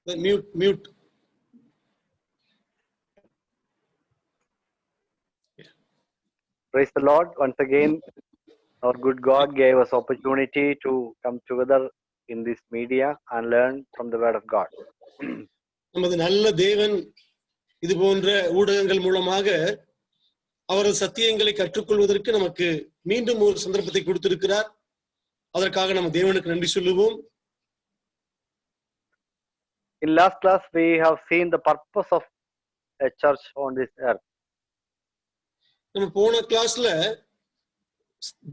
Mute. Praise the Lord. Once again, our good God gave us opportunity to come together in this media and learn from the word of God. நமது நல்ல தேவன் இது போன்ற ஊடகங்கள் மூலமாக அவரது சத்தியங்களை கற்றுக்கொள்வதற்கு நமக்கு மீண்டும் ஒரு சந்தர்ப்பத்தை கொடுத்திருக்கிறார். அதற்காக நம்ம தேவனுக்கு நன்றி சொல்லுவோம். In last class, we have seen the purpose of a church on this earth. நம்ம போன கிளாஸ்ல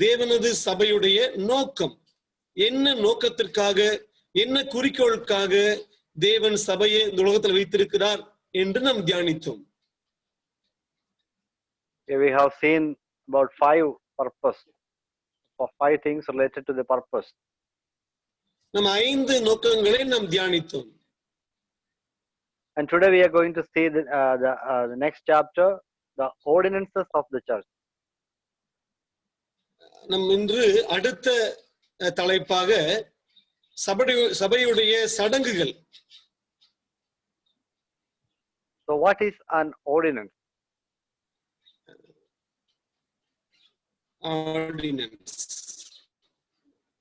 தேவனது சபையுடைய நோக்கம் என்ன, நோக்கத்திற்காக என்ன குறிக்கோளுக்காக தேவன் சபையை இந்த உலகத்தில் வைத்திருக்கிறார் என்று நாம் தியானித்தோம். We have seen about 5 things related to the purpose. நம்ம 5 நோக்கங்களை நாம் தியானித்தோம். And today we are going to see the next chapter, the ordinances of the church. நம் இன்று அடுத்த தலைப்பாக சபையுடைய சடங்குகள். So what is an ordinance?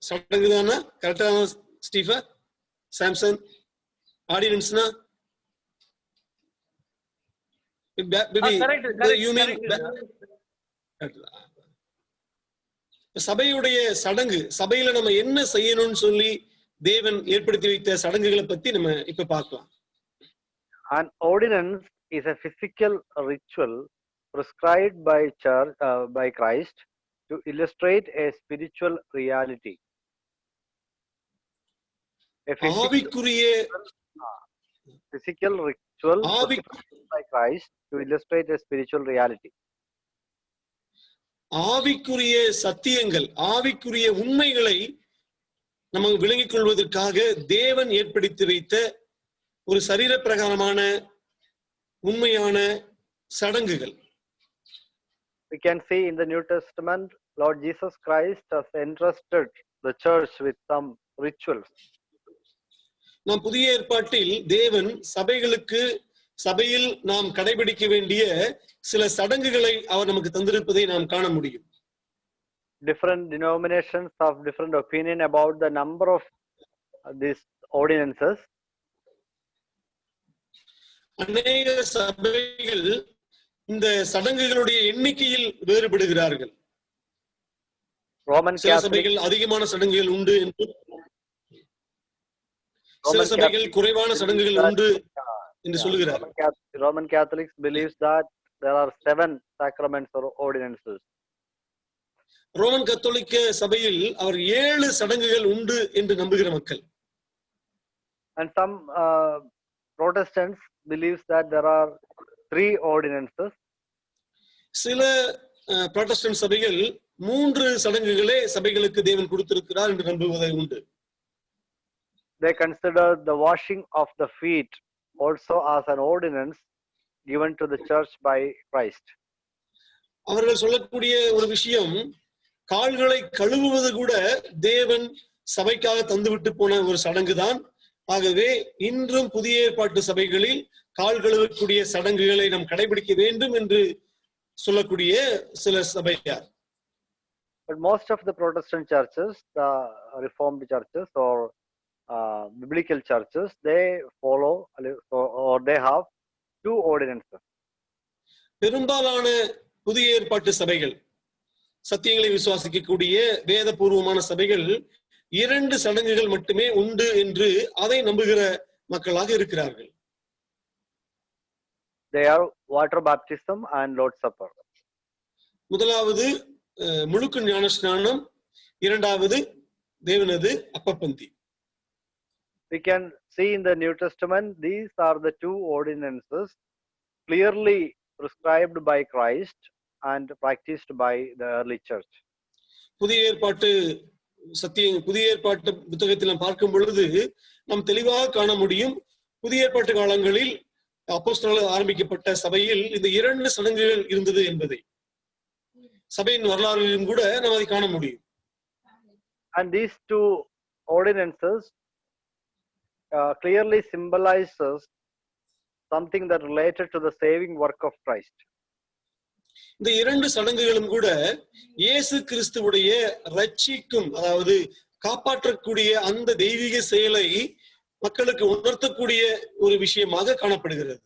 சடங்கு தானா? கரெக்டா ஸ்டீஃபன்? சாம்சன், ஆர்டினன்ஸ்னா சபையுடைய சடங்கு, சபையில நம்ம என்ன செய்யணும்னு சொல்லி தேவன் ஏற்படுத்தி வைத்த சடங்குகளை பத்தி நம்ம இப்ப பார்க்கலாம். An ordinance is a physical ritual prescribed by Christ to illustrate a spiritual reality. A physical ritual prescribed by Christ to illustrate a spiritual reality. ஆவிக்குரிய சத்தியங்கள், ஆவிக்குரிய உண்மைகளை நம்ம விளங்கிக் கொள்வதற்காக தேவன் ஏற்படுத்தி வைத்த ஒரு சரீர பிரகாரமான உண்மையான சடங்குகள். We can see in the New Testament, Lord Jesus Christ has entrusted the church with some rituals. நாம் புதிய ஏற்பாட்டில் தேவன் சபையில் நாம் கடைபிடிக்க வேண்டிய சில சடங்குகளை அவர் நமக்கு தந்திருப்பதை நாம் காண முடியும். Different denominations have different opinion about the number of these ordinances. அநேக சபைகள் இந்த சடங்குகளுடைய எண்ணிக்கையில் வேறுபடுகிறார்கள். சில சபைகள் அதிகமான சடங்குகள் உண்டு என்று, சில சபைகள் குறைவான சடங்குகள் உண்டு என்று சொல்லுகிறார். Roman Catholics believes that there are 7 sacraments or ordinances. Roman கத்தோலிக்க சபையில் அவர் 7 சடங்குகள் உண்டு என்று நம்புகிற மக்கள். And some Protestants believes that there are 3 ordinances. சில புராட்டஸ்டன்ட் சபைகள் 3 சடங்குகளே சபைகளுக்கு தேவன் கொடுத்திருக்கிறார் என்று நம்புவதை உண்டு. They consider the washing of the feet also as an ordinance given to the church by Christ. அவர்கள் சொல்லக்கூடிய ஒரு விஷயம், கால்களை கழுவுவது கூட தேவன் சபைக்காக தந்துவிட்டு போன ஒரு சடங்குதான். ஆகவே இன்றும் புதிய ஏற்பாட்டு சபைகளில் கால் கழுவக்கூடிய சடங்குகளை நாம் கடைபிடிக்க வேண்டும் என்று சொல்லக்கூடிய சில சபையார். But most of the Protestant churches, the Reformed churches or biblical churches, they follow or they have 2 ordinances. பெரும்பாலான புதிய ஏற்பாட்டு சபைகள், சத்தியங்களை விசுவாசிக்கக்கூடிய வேதபூர்வமான சபைகள் 2 சடங்குகள் மட்டுமே உண்டு என்று அதை நம்புகிற மக்களாக இருக்கிறார்கள். They are water baptism and Lord's Supper. முதலாவது முழுக்கு ஞானஸ்நானம், இரண்டாவது தேவனது அப்பப்பந்தி. We can see in the New Testament, these are the 2 ordinances clearly prescribed by Christ and practiced by the early church. புதிய ஏற்பாட்டு புத்தகத்தில் நாம் பார்க்கும் பொழுது நாம் தெளிவாக காண முடியும், புதிய ஏற்பாட்டு காலங்களில் அப்போஸ்தலர்களால் ஆரம்பிக்கப்பட்ட சபையில் இந்த 2 சடங்குகள் இருந்தது என்பதை சபையின் வரலாற்றிலும் கூட நாம் அதை காண முடியும். And these 2 ordinances clearly symbolizes something that related to the saving work of Christ. இந்த இரண்டு சடங்குகளும் கூட இயேசு கிறிஸ்துவுடைய ரட்சிக்கும், அதாவது காப்பாற்றக்கூடிய அந்த தெய்வீக செயலை மக்களுக்கு உணர்த்தக்கூடிய ஒரு விஷயமாக காணப்படுகிறது.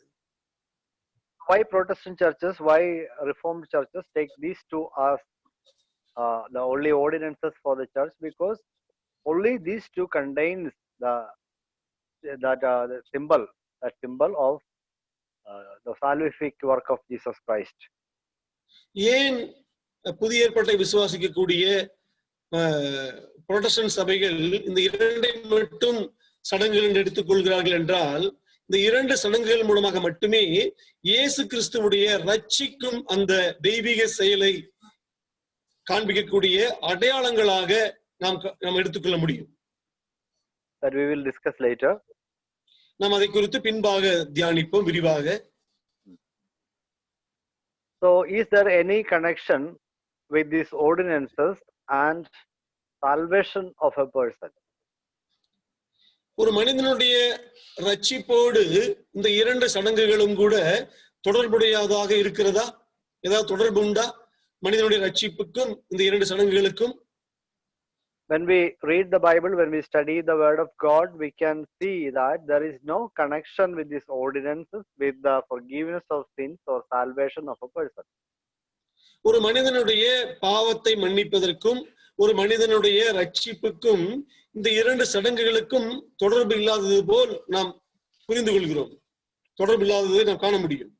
Why Protestant churches, why Reformed churches take these two as the only ordinances for the church? Because only these two contains the symbol of the salvific work of Jesus Christ. ஏன் புதிய ஏற்பாட்டை விசுவாசிக்கக்கூடிய புரோட்டஸ்டன்ட் சபைகள் இந்த இரண்டை மட்டும் சடங்குகள் என்று எடுத்துக்கொள்கிறார்கள் என்றால், இந்த இரண்டு சடங்குகள் மூலமாக மட்டுமே இயேசு கிறிஸ்துவுடைய ரட்சிக்கும் அந்த தெய்வீக செயலை காண்பிக்கக்கூடிய அடையாளங்களாக நாம் எடுத்துக்கொள்ள முடியும். That we will discuss later. நாம் அதை குறித்து பின்பாக தியானிப்போம் விரிவாக. So, is there any connection with these ordinances and salvation of a person? ஒரு மனிதனுடைய ரட்சிப்போடு இந்த இரண்டு சடங்குகளும் கூட தொடர்புடையதாக இருக்கிறதா? ஏதாவது தொடர்பு உண்டா மனிதனுடைய ரட்சிப்புக்கும் இந்த இரண்டு சடங்குகளுக்கும்? When we read the Bible, when we study the word of God, we can see that there is no connection with these ordinances with the forgiveness of sins or salvation of a person. ஒரு மனிதனுடைய பாவத்தை மன்னிப்பதற்கும் ஒரு மனிதனுடைய ரட்சிப்புக்கும் இந்த இரண்டு சடங்குகளுக்கும் தொடர்பு இல்லாதது போல் நாம் புரிந்து கொள்கிறோம். தொடர்பு இல்லாததை நாம் காண முடியும்.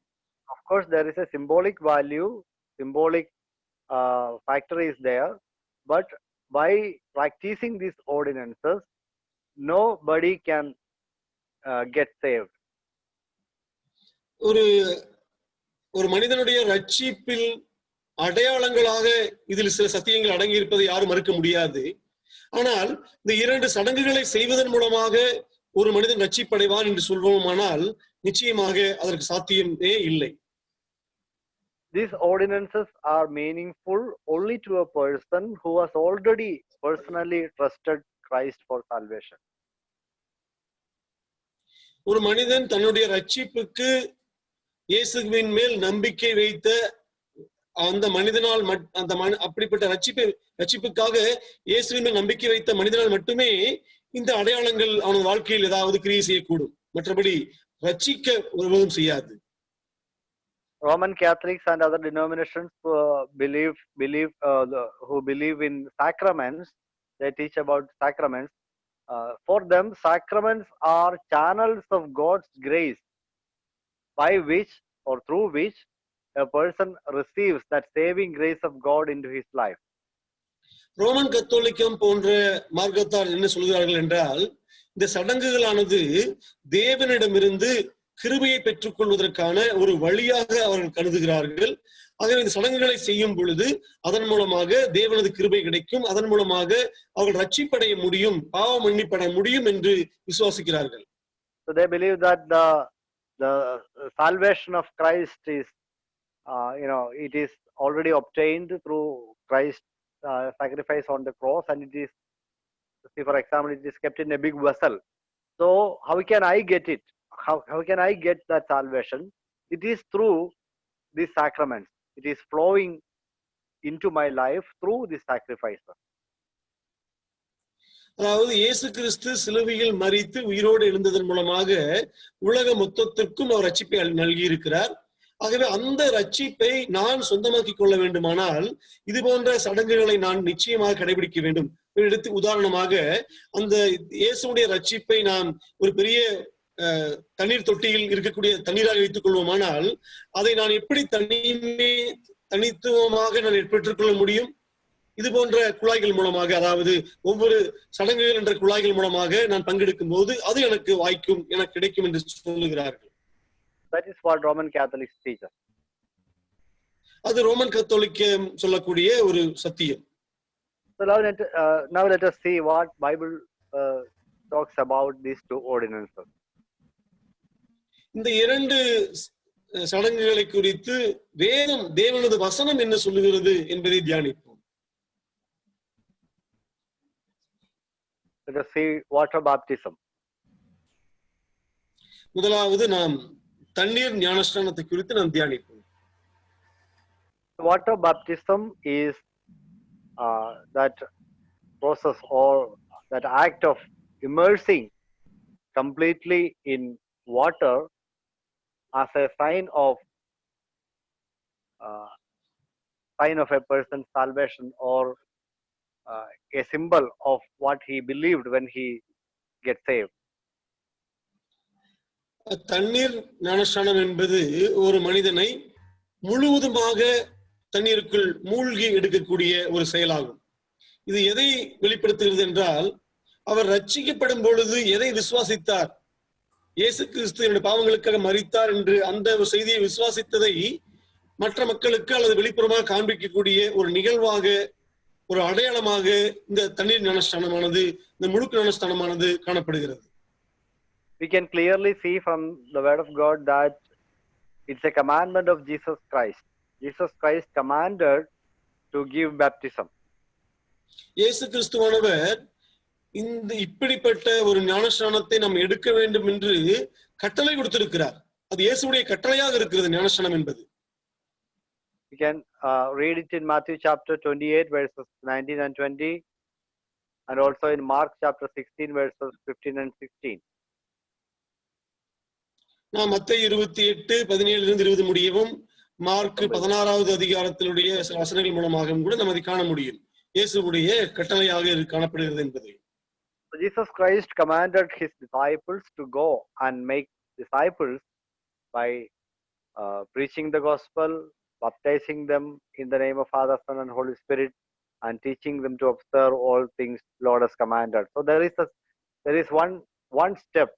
Of course, there is a symbolic value, symbolic factor is there, but by practicing these ordinances, nobody can get saved. ஒரு மனிதனுடைய ரட்சிப்பில் அடையாளங்களாக இதில் சில சத்தியங்கள் அடங்கி இருப்பதை யாரும் மறுக்க முடியாது. ஆனால் இந்த இரண்டு சடங்குகளை செய்வதன் மூலமாக ஒரு மனிதன் ரட்சிப்படைவான் என்று சொல்வோமானால் நிச்சயமாக அதற்கு சாத்தியமே இல்லை. These ordinances are meaningful only to a person who has already personally trusted Christ for salvation. ஒரு மனிதன் தன்னுடைய ரட்சிப்புக்கு இயேசுவின் மேல் நம்பிக்கை வைத்த அந்த மனிதனால் அப்படிப்பட்ட ரட்சிப்புக்காக இயேசுவின் மேல் நம்பிக்கை வைத்த மனிதனால் மட்டுமே இந்த அடையாளங்கள் அவனது வாழ்க்கையில் ஏதாவது கிரியை செய்யக்கூடும். மற்றபடி ரட்சிக்க ஒருவரும் செய்யாது. Roman Catholics and other denominations who believe in sacraments, they teach about sacraments. For them, sacraments are channels of God's grace by which or through which a person receives that saving grace of God into his life. Roman கத்தோலிக்கம் போன்ற மார்க்கத்தார் என்ன சொல்கிறார்கள் என்றால், இந்த சடங்குகளானது தேவனிடமிருந்து கிருபையை பெற்றுக் கொள்வதற்கான ஒரு வழியாக அவர்கள் கருதுகிறார்கள். ஆகவே இந்த சடங்குகளை செய்யும் பொழுது அதன் மூலமாக தேவனது கிருபை கிடைக்கும், அதன் மூலமாக அவர்கள் ரட்சிப்படைய முடியும், பாவ மன்னிப்பட முடியும் என்று விசுவாசிக்கிறார்கள். So they believe that the salvation of Christ is it is already obtained through Christ's sacrifice on the cross, and it is, see, for example, it is kept in a big vessel. So how can I get it? How can I get that salvation? It is through these sacraments. It is flowing into my life through this sacrifice. அதாவது இயேசு கிறிஸ்து சிலுவையில் மரித்து உயிரோடு எழுந்ததன் மூலமாக உலக மொத்தத்திற்கும் அவர் ரட்சிப்பை நல்கி இருக்கிறார். ஆகவே அந்த ரட்சிப்பை நான் சொந்தமாக்கி கொள்ள வேண்டுமானால் இது போன்ற சடங்குகளை நான் நிச்சயமாக கடைபிடிக்க வேண்டும். எடுத்து உதாரணமாக அந்த இயேசுடைய ரட்சிப்பை நாம் ஒரு பெரிய தண்ணீர் தொட்டியில் இருக்கக்கூடிய தண்ணீராக வைத்துக் கொள்வோமானால் அதை நான் எப்படி தனித்துவமாக நான் பெற்றுக்கொள்ள முடியும்? இது போன்ற குழாய்கள் மூலமாக, அதாவது ஒவ்வொரு சடங்குகள் என்ற குழாய்கள் மூலமாக நான் பங்கெடுக்கும் போது அது எனக்கு வாய்க்கும், எனக்கு கிடைக்கும் என்று சொல்லுகிறார்கள். That is what Roman Catholics teach us. அது ரோமன் கத்தோலிக்கம் சொல்லக்கூடிய ஒரு சத்தியம். So now let us see what Bible talks about these two ordinances. இந்த இரண்டு சடங்குகளை குறித்து வேதம், தேவனது வசனம் என்ன சொல்லுகிறது என்பதை தியானிப்போம். Let us see water baptism. முதலாவது நாம் தண்ணீர் ஞானஸ்நானத்தை குறித்து நாம் தியானிப்போம். Water baptism is that process or that act of immersing completely in water as a sign of a person's salvation, or a symbol of what he believed when he gets saved. தண்ணீர் ஞானஸ்நானம் என்பது ஒரு மனிதனை முழுவதுமாக தண்ணீருக்குள் மூழ்கி எடுக்கக்கூடிய ஒரு செயலாகும். இது எதை வெளிப்படுத்துகிறது என்றால், அவர் ரட்சிக்கப்படும் பொழுது எதை விசுவாசித்தார், இயேசு கிறிஸ்து என்னுடைய பாவங்களுக்காக மரித்தார் என்று அந்த ஒரு செய்தியை விசுவாசித்ததை மற்ற மக்களுக்கு அல்லது வெளிப்புறமாக காண்பிக்கக்கூடிய ஒரு நிகழ்வாக, ஒரு அடையாளமாக இந்த தண்ணீர் ஞானஸ்நானமானது, இந்த முழுக்கு ஞானஸ்நானமானது காணப்படுகிறது. We can clearly see from the word of God that it's a commandment of Jesus Christ. Jesus Christ commanded to give baptism. இயேசு கிறிஸ்துவானவர் இந்த இப்படிப்பட்ட ஒரு ஞானஸ்நானத்தை நாம் எடுக்க வேண்டும் என்று கட்டளை கொடுத்திருக்கிறார். அது இயேசுவுடைய கட்டளையாக இருக்கிறது ஞானஸ்நானம் என்பது. We can read it in Matthew chapter 28 verses 19 and 20, and also in Mark chapter 16 verses 15 and 16. நாம் மத்தேயு 28:17-20 முடியவும், மார்க் 16வது அதிகாரத்தினுடைய சில வசனங்கள் மூலமாகவும் கூட நாம் அதை காண முடியும். இயேசுவுடைய கட்டளையாக காணப்படுகிறது என்பதை. Jesus Christ commanded his disciples to go and make disciples by preaching the gospel, baptizing them in the name of Father, Son, and Holy Spirit, and teaching them to observe all things Lord has commanded. So there is one step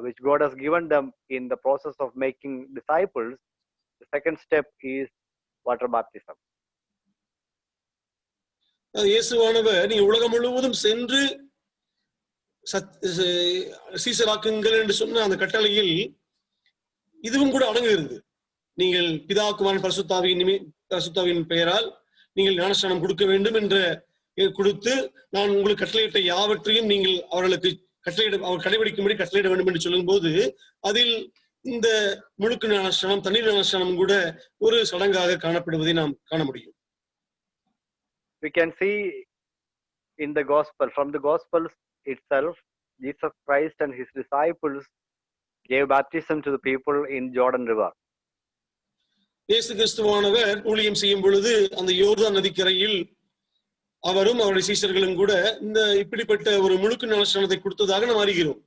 which God has given them in the process of making disciples. The second step is water baptism. இயேசுவானவர் நீங்க உலகம் முழுவதும் சென்று சீசராக்குங்கள் என்று சொன்ன அந்த கட்டளையில் இதுவும் கூட அடங்குகிறது. நீங்கள் பிதா குமாரன் பரிசுத்தாவியின் பெயரால் நீங்கள் ஞானஸ்நானம் கொடுக்க வேண்டும் என்ற கொடுத்து, நான் உங்களுக்கு கட்டளையிட்ட யாவற்றையும் நீங்கள் அவர்களுக்கு அவர் கடைபிடிக்கும்படி கட்டளையிட வேண்டும் என்று சொல்லும் போது, அதில் இந்த முழுக்கு ஞானஸ்நானம், தண்ணீர் ஞானஸ்நானம் கூட ஒரு சடங்காக காணப்படுவதை நாம் காண முடியும். We can see in the gospel, from the gospels itself, Jesus Christ and his disciples gave baptism to the people in Jordan River. இயேசு கிறிஸ்துவானவர் ஊழியம் செய்யும் பொழுது அந்த யோர்தான் நதிக்கரையில் அவரும் அவருடைய சீஷர்களும் கூட இந்த இப்படிப்பட்ட ஒரு முழுக்கு ஞானஸ்நானத்தை கொடுத்ததாக நாம் அறிகிறோம்.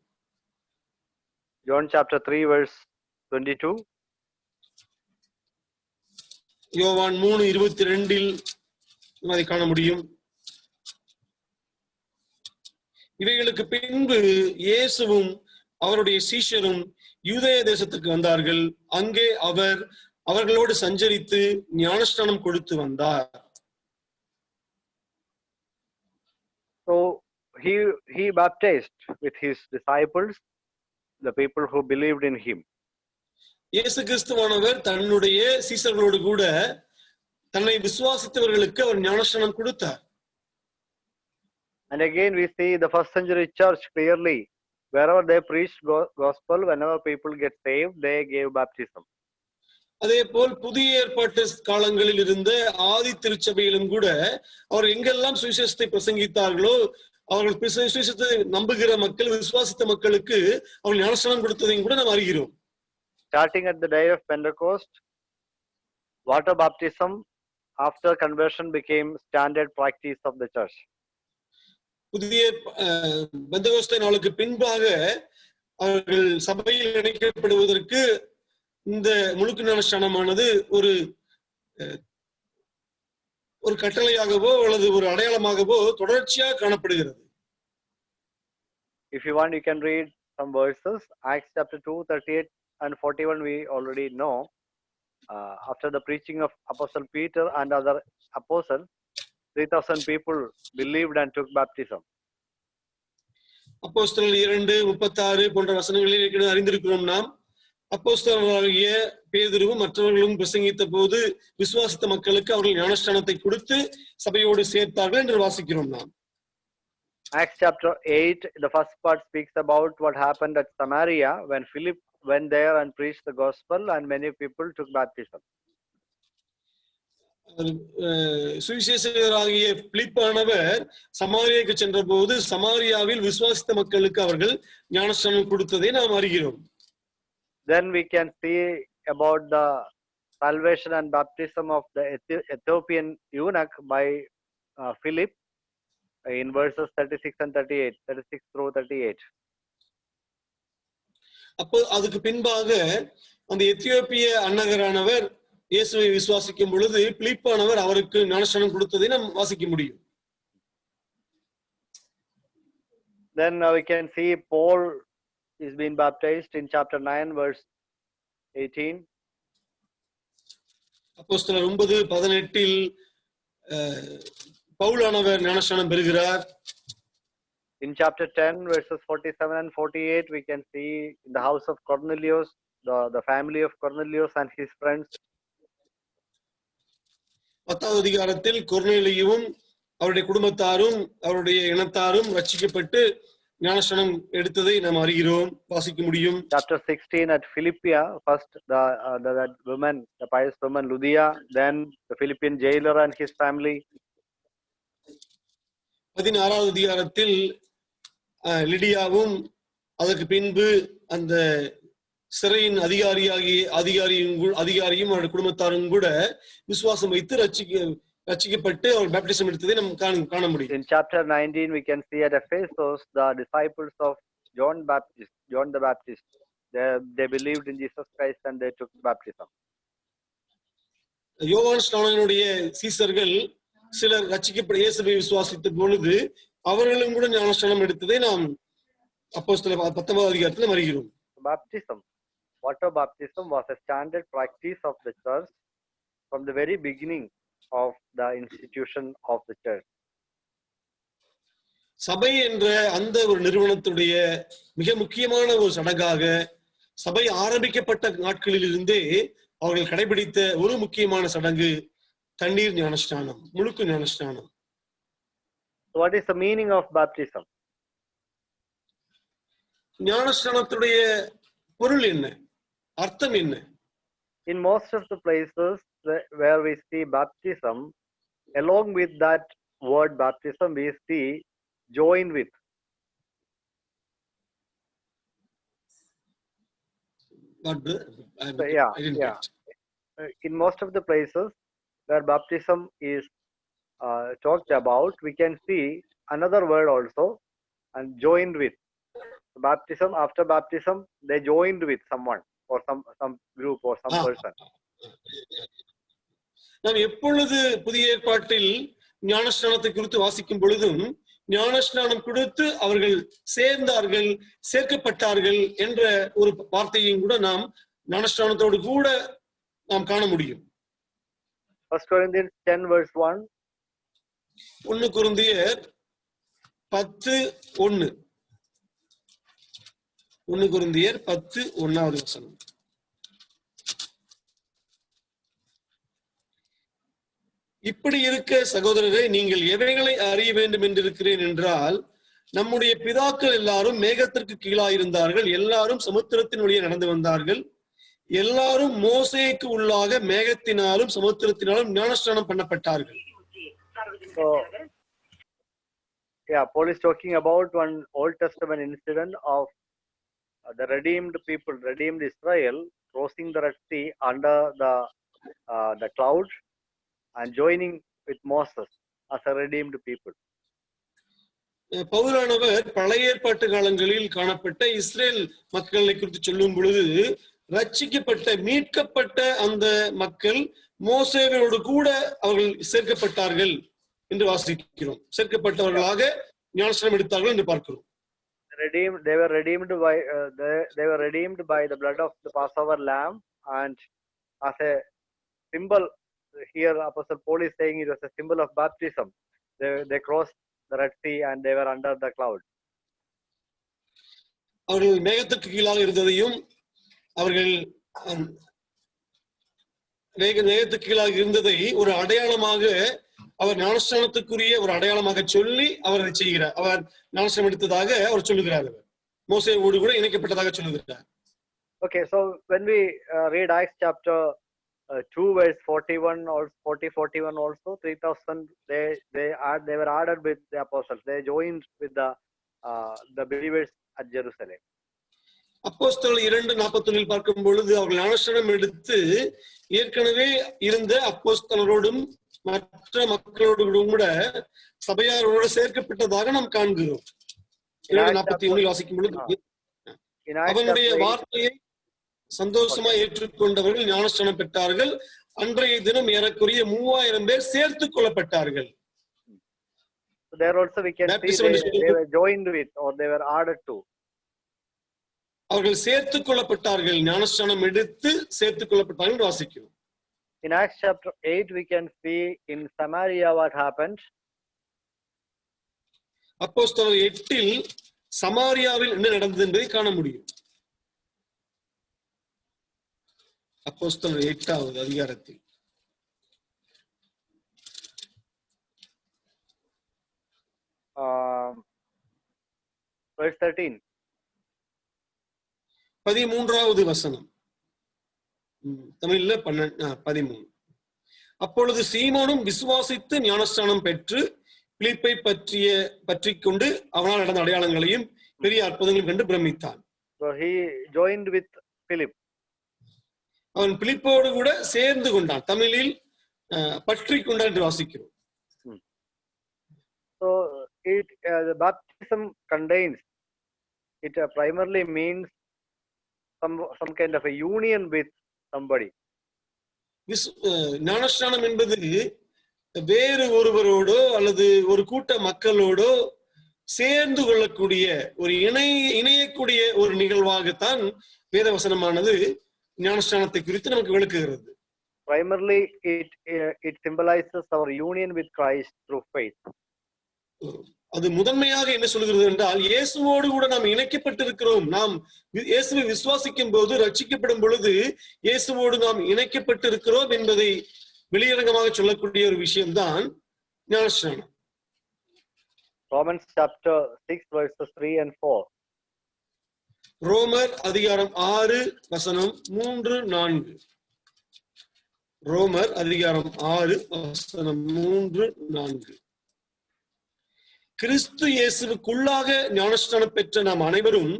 John chapter 3 verse 22. யோவான் 3:22 அதை காண முடியும். இவைகளுக்கு பின்பு இயேசுவும் அவருடைய சீஷரும் யூதேய தேசத்துக்கு வந்தார்கள். அங்கே அவர் அவர்களோடு சஞ்சரித்து ஞானஸ்நானம் கொடுத்து வந்தார். So he baptized with his disciples the people who believed in him. இயேசு கிறிஸ்துவானவர் தன்னுடைய சீஷர்களோடு கூட தன்னை விசுவாசித்தவர்களுக்கு அவர் ஞானஸ்நானம் கொடுத்தார். And again we see the first century church clearly, wherever they preached gospel, whenever people get saved, they gave baptism. அதே போல் புதிய ஏற்பாட்டு காலங்களில் இருந்த ஆதி திருச்சபையிலும் கூட அவர் எங்கெல்லாம் சுவிசேஷத்தை பிரசங்கித்தார்களோ, அவர்கள் சுவிசேஷத்தை நம்புகிற மக்கள், விசுவாசித்த மக்களுக்கு அவர் ஞானஸ்நானம் கொடுத்ததையும் கூட நாம் அறிகிறோம். Starting at the day of Pentecost, water baptism after conversion became standard practice of the church. புதிய பெந்தெகோஸ்தே நாளுக்கு பின்பாக அவர்கள் சபையில் இணைக்கப்படுவதற்கு இந்த முழுக்கு ஞானஸ்நானமானது ஒரு கட்டளையாகவோ அல்லது ஒரு அடையாளமாகவோ தொடர்ச்சியாக காணப்படுகிறது. If you want, you can read some verses. Acts chapter 2, 38 and 41 we already know. After the preaching of Apostle Peter and other apostles, 3,000 people believed and took baptism. அப்போஸ்தலர் 2:36 போன்ற வசனங்களில் அறிந்திருக்கிறோம் நாம். அப்போஸ்தலராகிய பேதுருவும் மற்றவர்களும் பிரசங்கித்த போது விசுவாசித்த மக்களுக்கு அவர்கள் ஞானஸ்நானத்தை கொடுத்து சபையோடு சேர்த்தார்கள் என்று வாசிக்கிறோம் நாம். Acts chapter 8, the first part speaks about what happened at Samaria when Philip went there and preached the gospel and many people took baptism. சுவிசேஷகராகிய பிலிப்பானவர் சமாரியாவுக்கு சென்ற போது சமாரியாவில் விசுவாசித்த மக்களுக்கு அவர்கள் ஞானஸ்நானம் கொடுத்ததை நாம் அறிகிறோம். Then we can see about the salvation and baptism of the Ethiopian eunuch by Philip in verses 36 and 38, 36 through 38. அப்போ அதுக்கு பின்பாக அந்த எத்தியோப்பிய அன்னகரானவர் இயேசுவை விசுவாசிக்கும் பொழுது பிலிப்பானவர் அவருக்கு ஞானஸ்நானம் கொடுத்ததை நாம் வாசிக்க முடியும். Then we can see Paul is being baptized in chapter 9 verse 18. அப்போஸ்தலர் 9:18 பவுலானவர் ஞானஸ்நானம் பெறுகிறார். In chapter 10 verses 47 and 48 we can see in the house of Cornelius, the family of Cornelius and his friends. 10வது அதிகாரத்தில் கொர்நேலியுவும் அவருடைய குடும்பத்தாரும் அவருடைய இனத்தாரும் ரட்சிக்கப்பட்டு ஞானஸ்நானம் எடுத்ததை நாம் அறிகிறோம், வாசிக்க முடியும். Chapter 16 at Philippia, first the woman, the pious woman Lydia, then the Philippian jailer and his family. 16வது அதிகாரத்தில் லிடியாவும் அதற்கு பின்பு அந்த சிறையின் அதிகாரியும் அவருடைய குடும்பத்தாரும் கூட விசுவாசம் வைத்து ரட்சிக்கப்பட்டு அவர் பேப்டிசம் எடுத்ததை நாம் காண முடியும். In chapter 19 we can see at Ephesus the disciples of John the Baptist, they believed in Jesus Christ and they took baptism. யோவான் ஸ்நானகனுடைய சீசர்கள் சிலர் ரட்சிக்கப்பட்ட இயேசுவை விசுவாசித்த பொழுது அவர்களும் கூட ஞானஸ்நானம் எடுத்ததை நாம் அப்போஸ்தலர் 19வது அதிகாரத்தில் அறிகிறோம். Baptism, water baptism was a standard practice of the church from the very beginning of the institution of the church. சபை என்ற அந்த ஒரு நிறுவனத்துடைய மிக முக்கியமான ஒரு சடங்காக சபை ஆரம்பிக்கப்பட்ட நாட்களில் இருந்தே அவர்கள் கடைபிடித்த ஒரு முக்கியமான சடங்கு தண்ணீர் ஞானஸ்நானம், முழுக்கு ஞானஸ்நானம். What is the meaning of baptism? ஞானஸ்நானத்துடைய பொருள் என்ன, அர்த்தம் என்ன? In most of the places where we see baptism, along with that word baptism we see join with. In most of the places where baptism is talked about, we can see another word also, and joined with. Baptism, after baptism they joined with someone or some group or some person. நாம் எப்பொழுது புதிய ஏற்பாட்டில் ஞானஸ்நானத்தை குறித்து வாசிக்கும் பொழுதும் ஞானஸ்நானம் கொடுத்து அவர்கள் சேர்ந்தார்கள், சேர்க்கப்பட்டார்கள் என்ற ஒரு வார்த்தையும் கூட நாம் ஞானஸ்நானத்தோடு கூட நாம் காண முடியும். 1 Corinthians 10 verse 1. 1 கொரிந்தியர் 10:1. 1 கொரிந்தியர் 10:1வது வசனம். இப்படி இருக்க சகோதரரே, நீங்கள் எவைகளை அறிய வேண்டும் என்றிருக்கிறேன் என்றால், நம்முடைய பிதாக்கள் எல்லாரும் மேகத்திற்கு கீழாயிருந்தார்கள், எல்லாரும் சமுத்திரத்தின் வழியே நடந்து வந்தார்கள், எல்லாரும் மோசேக்கு உள்ளாக மேகத்தினாலும் சமுத்திரத்தினாலும் ஞானஸ்நானம் பண்ணப்பட்டார்கள். So, Paul is talking about one Old Testament incident of the redeemed people, redeemed Israel, crossing the Red Sea under the cloud and joining with Moses as a redeemed people. பவுலானவர் பழைய ஏற்பாட்டு காலங்களில் காணப்பட்ட இஸ்ரேல் மக்களை குறித்து சொல்லும் பொழுது ரட்சிக்கப்பட்ட மீட்கப்பட்ட அந்த மக்கள் மோசேயோடு கூட அவர்கள் சேர்க்கப்பட்டார்கள் என்று வாசிக்கிறோம். சேர்க்கப்பட்டவர்களாக ஞானஸ்நானம் எடுத்தார்கள் என்று பார்க்கிறோம். They were redeemed by the blood of the Passover lamb, and as a symbol, here Apostle Paul is saying it was a symbol of baptism. They crossed the Red Sea and they were under the cloud. அவர்கள் மேகத்துக்கு கீழாக இருந்ததையும் அவர்கள் மேகத்துக்கு கீழாக இருந்ததை ஒரு அடையாளமாக அவர் ஞானஸ்நானத்துக்குரிய ஒரு அடையாளமாக சொல்லி அவர் அதை செய்கிறார். அவர் ஞானஸ்நானம் எடுத்ததாக அவர் சொல்லுகிறார். மோசேயோடு கூட இணைக்கப்பட்டதாக சொல்லுகிறார். Okay, so when we read Acts chapter 2 verse 41 or 41 also, 3,000 they were added with the apostles. They joined with the believers at Jerusalem. அப்போஸ்தலர் 2:41 பார்க்கும் பொழுது அவர்கள் ஞானஸ்நானம் எடுத்து ஏற்கனவே இருந்த அப்போஸ்தலரோடும் மற்ற மக்களோடும் கூட சபையாரோடு சேர்க்கப்பட்டதாக நாம் காண்கிறோம். 2:41 வாசிக்கும் பொழுது அவனுடைய வார்த்தையை சந்தோஷமா ஏற்றுக்கொண்டவர்கள் ஞானஸ்நானம் பெற்றார்கள். அன்றைய தினம் ஏறக்குறைய 3000 பேர் சேர்த்துக் கொள்ளப்பட்டார்கள். There also we can see they were joined with or they were added to. அவர்கள் சேர்த்துக் கொள்ளப்பட்டார்கள், ஞானஸ்நானம் எடுத்து சேர்த்துக் கொள்ளப்பட்டார்கள் வாசிக்கிறோம். In Acts chapter 8 we can see in Samaria what happened. அப்போஸ்தலர் 8 சமாரியாவில் என்ன நடந்தது என்பதை காண முடியும். அப்போஸ்தலர் 8வது அதிகாரத்தில் verse 13. 13வது வசனம். தமிழ்ல 13. அப்பொழுது சீமோனும் விசுவாசித்து ஞானஸ்நானம் பெற்று பிலிப்பை பற்றிக் கொண்டு அவனால் நடந்த அடையாளங்களையும் பெரிய அற்புதங்களையும் கண்டு பிரமித்தான். So he joined with Philip. அவன் பிலிப்போடு கூட சேர்ந்து கொண்டான். தமிழில் பற்றி கொண்டான் என்று வாசிக்கிறோம். So the baptism contains, it primarily means some kind of a union with somebody. ஞானஸ்நானம் என்பது வேறு ஒருவரோடோ அல்லது ஒரு கூட்ட மக்களோடோ சேர்ந்து கொள்ளக்கூடிய ஒரு இணையக்கூடிய ஒரு நிகழ்வாகத்தான் வேதவசனமானது ஞானஸ்நானத்தை குறித்து நமக்கு விளக்குகிறது. Primarily it symbolizes our union with Christ through faith. அது முதன்மையாக என்ன சொல்கிறது என்றால் இயேசுவோடு கூட நாம் இணைக்கப்பட்டிருக்கிறோம். நாம் இயேசுவை விசுவாசிக்கும் போது ரட்சிக்கப்படும் பொழுது இயேசுவோடு நாம் இணைக்கப்பட்டிருக்கிறோம் என்பதை வெளியரங்கமாக சொல்லக்கூடிய ஒரு விஷயம்தான் ஞானஸ்நானம். Romans chapter 6 verses 3 and 4. ரோமர் அதிகாரம் 6 வசனம் 3-4. ரோமர் அதிகாரம் 6 வசனம் 3-4. கிறிஸ்து இயேசுவுக்குள்ளாக ஞானஸ்நானம் பெற்ற நாம் அனைவரும்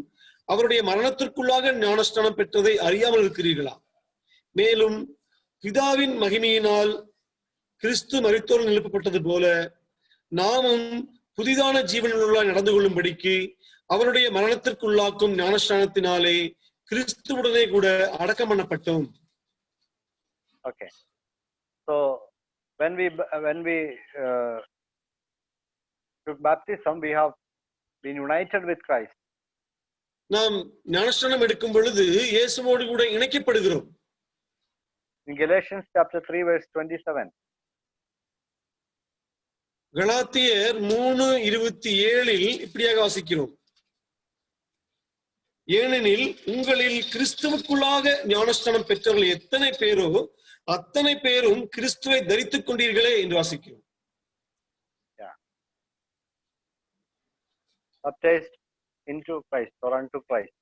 அவருடைய மரணத்திற்குள்ளாக ஞானஸ்நானம் பெற்றதை அறியாமல் இருக்கிறீர்களா? மேலும் பிதாவின் மகிமையினால் கிறிஸ்து மரித்தோரில் எழுப்பப்பட்டது போல நாமும் புதிதான ஜீவனுள்ள நடந்து கொள்ளும்படிக்கு அவருடைய மரணத்திற்குள்ளாக்கும் ஞானஸ்நானத்தினாலே கிறிஸ்துவுடனே கூட அடக்கம் பண்ணப்பட்டோம். Okay, so when we took baptism, we have been united with Christ. நாம் ஞானஸ்நானம் எடுக்கும் பொழுது இயேசுவோடு கூட இணைக்கப்படுகிறோம். In Galatians chapter 3 verse 27. கலாத்தியர் 3:27 இப்படியாக வாசிக்கிறோம். ஏனெனில் உங்களில் கிறிஸ்துவுக்குள்ளாக ஞானஸ்நானம் பெற்றவர்கள் எத்தனை பேரோ அத்தனை பேரும் கிறிஸ்துவை தரித்துக் கொண்டீர்களே என்று வாசிக்கிறோம். Baptized into Christ or unto Christ.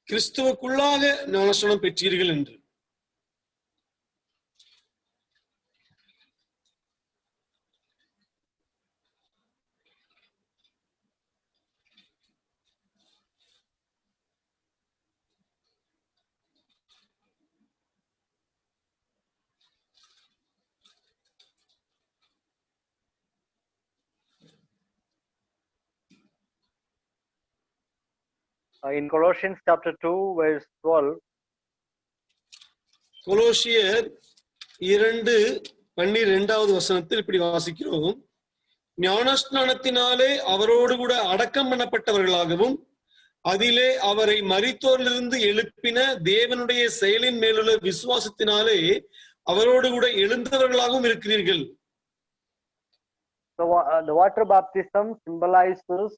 கிறிஸ்துவுக்குள்ளாக ஞானஸ்நானம் பெற்றீர்கள் என்று. In Colossians chapter 2 verse 12. கொலோசியர் 2:12 வசனத்தில் இப்படி வாசிக்கிறோம். ஞானஸ்நானத்தினாலே அவரோடு கூட அடக்கம் பண்ணப்பட்டவர்களாகவும் அதிலே அவரை மரித்தோரிலிருந்து எழுப்பின தேவனுடைய செயலின் மேலுள்ள விசுவாசத்தினாலே அவரோடு கூட எழுந்தவர்களாகவும் இருக்கிறீர்கள். So the water baptism symbolizes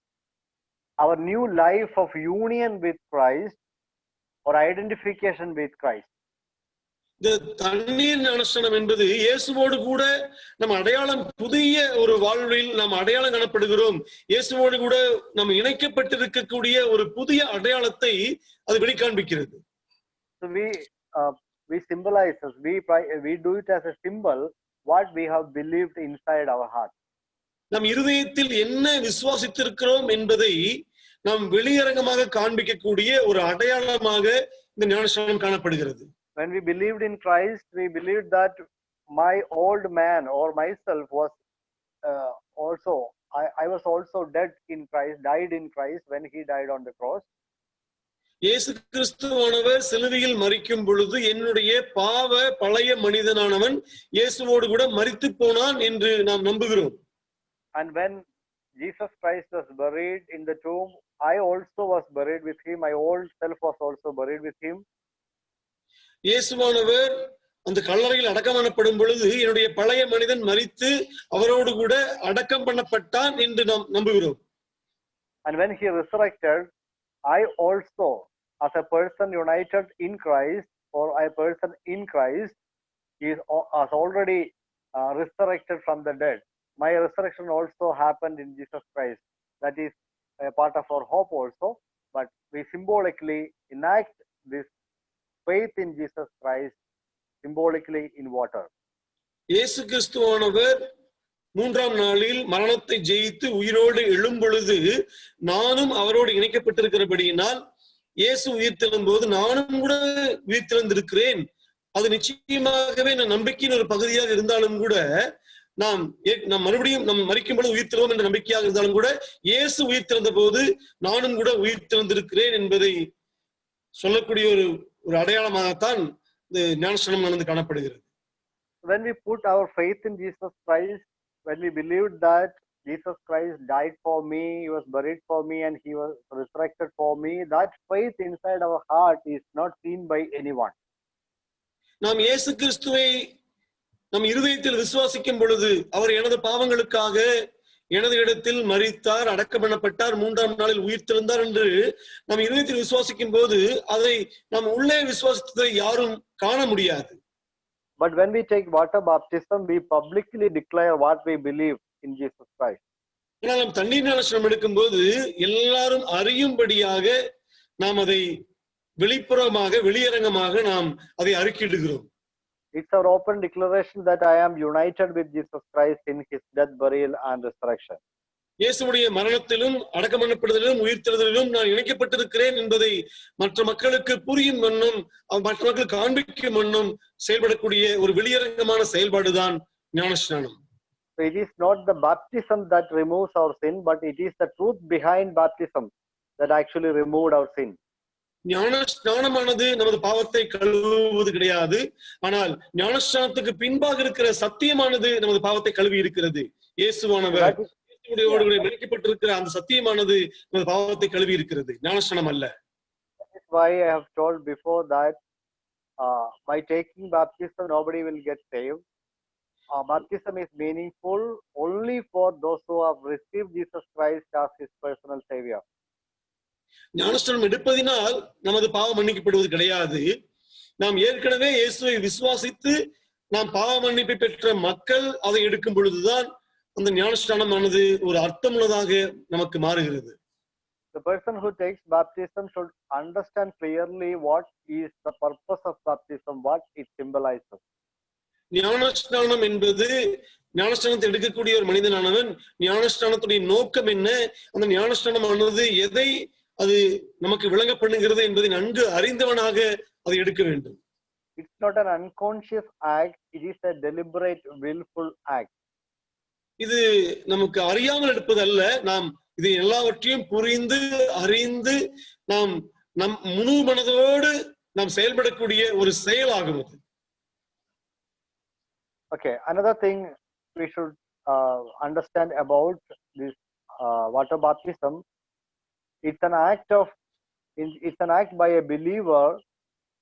our new life of union with Christ or identification with Christ. இந்த தண்ணீர் ஞானஸ்நானம் என்பது இயேசுவோடு கூட நம்ம அடையாளம், புதிய ஒரு வாழ்வில் நாம் அடையாளம் காணப்படுகிறோம். இயேசுவோடு கூட நம்ம இணைக்கப்பட்டிருக்கக்கூடிய ஒரு புதிய அடையாளத்தை அது வெளிக்காண்பிக்கிறது. So we symbolize, we do it as a symbol what we have believed inside our heart. நம் இருதயத்தில் என்ன விசுவாசித்திருக்கிறோம் என்பதை நாம் வெளியரங்கமாக காண்பிக்கக்கூடிய ஒரு அடையாளமாக இந்த ஞானஸ்நானம் காணப்படுகிறது. When we believed in Christ, we believed that my old man or myself was I was also dead in Christ, died in Christ when he died on the cross. இயேசு கிறிஸ்துவானவர் சிலுவையில் மரிக்கும் பொழுது என்னுடைய பாவ பழைய மனிதனானவன் இயேசுவோடு கூட மரித்து போனான் என்று நாம் நம்புகிறோம். And when Jesus Christ was buried in the tomb, I also was buried with him. My old self was also buried with him. இயேசுவானவர் அந்த கல்லறையில் அடக்கம் பண்ணப்படும் பொழுது என்னுடைய பழைய மனிதன் மரித்து அவரோடு கூட அடக்கம் பண்ணப்பட்டான் என்று நாம் நம்புகிறோம். And when he resurrected, I also, as a person united in Christ, or a person in Christ, has already resurrected from the dead. My resurrection also happened in Jesus Christ. That is a part of our hope also. But we symbolically enact this faith in Jesus Christ symbolically in water. இயேசு கிறிஸ்துவானவர் மூன்றாம் நாளில் மரணத்தை ஜெயித்து உயிரோடு எழும் பொழுது நானும் அவரோடு இணைக்கப்பட்டிருக்கிறபடியினால் இயேசு உயிர்த்தெழும் போது நானும் கூட உயிர்த்தெழுந்திருக்கிறேன். அது நிச்சயமாகவே நான் நம்பிக்கையின் ஒரு பகுதியாக இருந்தாலும் கூட நாம் மறுபடியும் நம் மரிக்கும் பொழுது உயிர்த்தெழுவோம் என்ற நம்பிக்கையாக இருந்தாலும் கூட இயேசு உயிர்த்தெழுந்த போது நானும் கூட உயிர்த்தெழுந்திருக்கிறேன் என்பதை சொல்லக்கூடிய ஒரு அடையாளமாகத்தான் இந்த ஞானஸ்நானம் நடந்து காணப்படுகிறது. When we put our faith in Jesus Christ, when we believed that Jesus Christ died for me, he was buried for me, and he was resurrected for me, that faith inside our heart is not seen by anyone. நாம் இயேசு கிறிஸ்துவை நம் இருதயத்தில் விசுவாசிக்கும் பொழுது அவர் எனது பாவங்களுக்காக எனது இடத்தில் மரித்தார், அடக்கம் பண்ணப்பட்டார், மூன்றாம் நாளில் உயிர்த்தெழுந்தார் என்று நாம் இருதயத்தில் விசுவாசிக்கும் போது அதை நாம் உள்ளே விசுவாசித்ததை யாரும் காண முடியாது. But when we take water baptism, we publicly declare what we believe in Jesus Christ. ஆனால் நாம் தண்ணீர் ஞானஸ்நானம் எடுக்கும் போது எல்லாரும் அறியும்படியாக நாம் அதை வெளிப்புறமாக வெளியரங்கமாக நாம் அதை அறிக்கையிடுகிறோம். It's our open declaration that I am united with Jesus Christ in his death, burial and resurrection. இயேசுவுடைய மரணத்திலும் அடக்கம் பண்ணப்படுதலிலும் உயிர்த்தெழுதலிலும் நான் இணைக்கப்பட்டிருக்கிறேன் என்பதை மற்ற மக்களுக்கு புரியும் வண்ணம், மற்ற மக்களுக்கு காண்பிக்கும் வண்ணம் செயல்படக்கூடிய ஒரு வெளியரங்கமான செயல்பாடுதான் ஞானஸ்நானம். So it is not the baptism that removes our sin, but it is the truth behind baptism that actually removed our sin. ஞானஸ்நானமானது நமது பாவத்தை கழுவுவது கிடையாது, ஆனால் ஞானஸ்நானத்துக்கு பின்பாக இருக்கிற சத்தியமானது நமது பாவத்தை கழுவி இருக்கிறது. இயேசுவானவர் இணைக்கப்பட்டிருக்கிற அந்த சத்தியமானது நமது பாவத்தை கழுவி இருக்கிறது, ஞானஸ்நானம் அல்ல. That is why I have told before that by taking baptism nobody will get saved. Baptism is meaningful only for those who have received Jesus Christ as his personal savior. ஞானஸ்நானம் எடுப்பதினால் நமது பாவம் மன்னிக்கப்படுவது கிடையாது. நாம் ஏற்கனவே இயேசுவை விசுவாசித்து நாம் பாவ மன்னிப்பை பெற்ற மக்கள் அதை எடுக்கும் பொழுதுதான் அந்த ஞானஸ்நானமானது ஒரு அர்த்தமுள்ளதாக நமக்கு மாறுகிறது. The person who takes baptism should understand clearly what is the purpose of baptism, what it symbolizes. ஞானஸ்நானம் என்பது, ஞானஸ்நானத்தை எடுக்கக்கூடிய ஒரு மனிதனானவன் ஞானஸ்நானத்துடைய நோக்கம் என்ன, அந்த ஞானஸ்நானமானது எதை அது நமக்கு விளங்க பண்ணுகிறது என்பதை நன்கு அறிந்தவனாக அதை எடுக்க வேண்டும். It's not an unconscious act, it is a deliberate willful act. இது நமக்கு அறியாமல் எடுப்பது அல்ல, நாம் இது எல்லாவற்றையும் புரிந்து அறிந்து நாம் நம் முழு மனதோடு நாம் செயல்படக்கூடிய ஒரு செயலாகும் அது. Okay, another thing we should understand about this water baptism, it's an act by a believer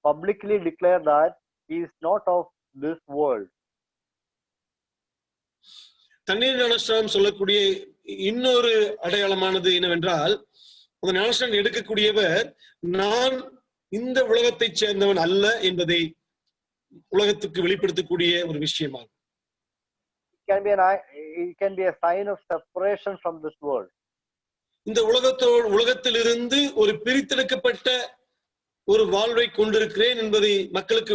publicly declare that he is not of this world. தண்ணீர் ஞானஸ்நானம் சொல்லக்கூடிய இன்னொரு அடையாளமானது என்னவென்றால், அந்த ஞானஸ்நானம் எடுக்கக்கூடியவர் நான் இந்த உலகத்தை சேர்ந்தவன் அல்ல என்பதை உலகத்துக்கு வெளிப்படுத்தக்கூடிய ஒரு விஷயமாகும். It can be a sign of separation from this world. இந்த உலகத்திலிருந்து ஒரு பிரித்தெடுக்கப்பட்ட ஒரு வாழ்வை கொண்டிருக்கிறேன் என்பதை மக்களுக்கு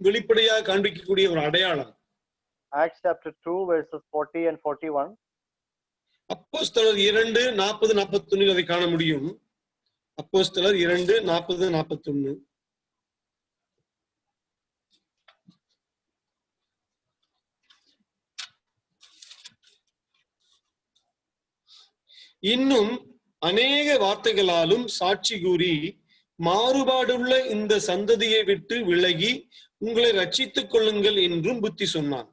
வெளிப்படையாக காண்பிக்கக்கூடிய ஒரு அடையாளம். Acts chapter 2 verses 40 and 41. அப்போஸ்தலர் 2:40-41 அதை காண முடியும். அப்போஸ்தலர் 2:40-41. இன்னும் அநேக வார்த்தைகளாலும் சாட்சி கூறி மாறுபாடுள்ள இந்த சந்ததியை விட்டு விலகி உங்களை ரட்சித்துக் கொள்ளுங்கள் என்றும் புத்தி சொன்னான்.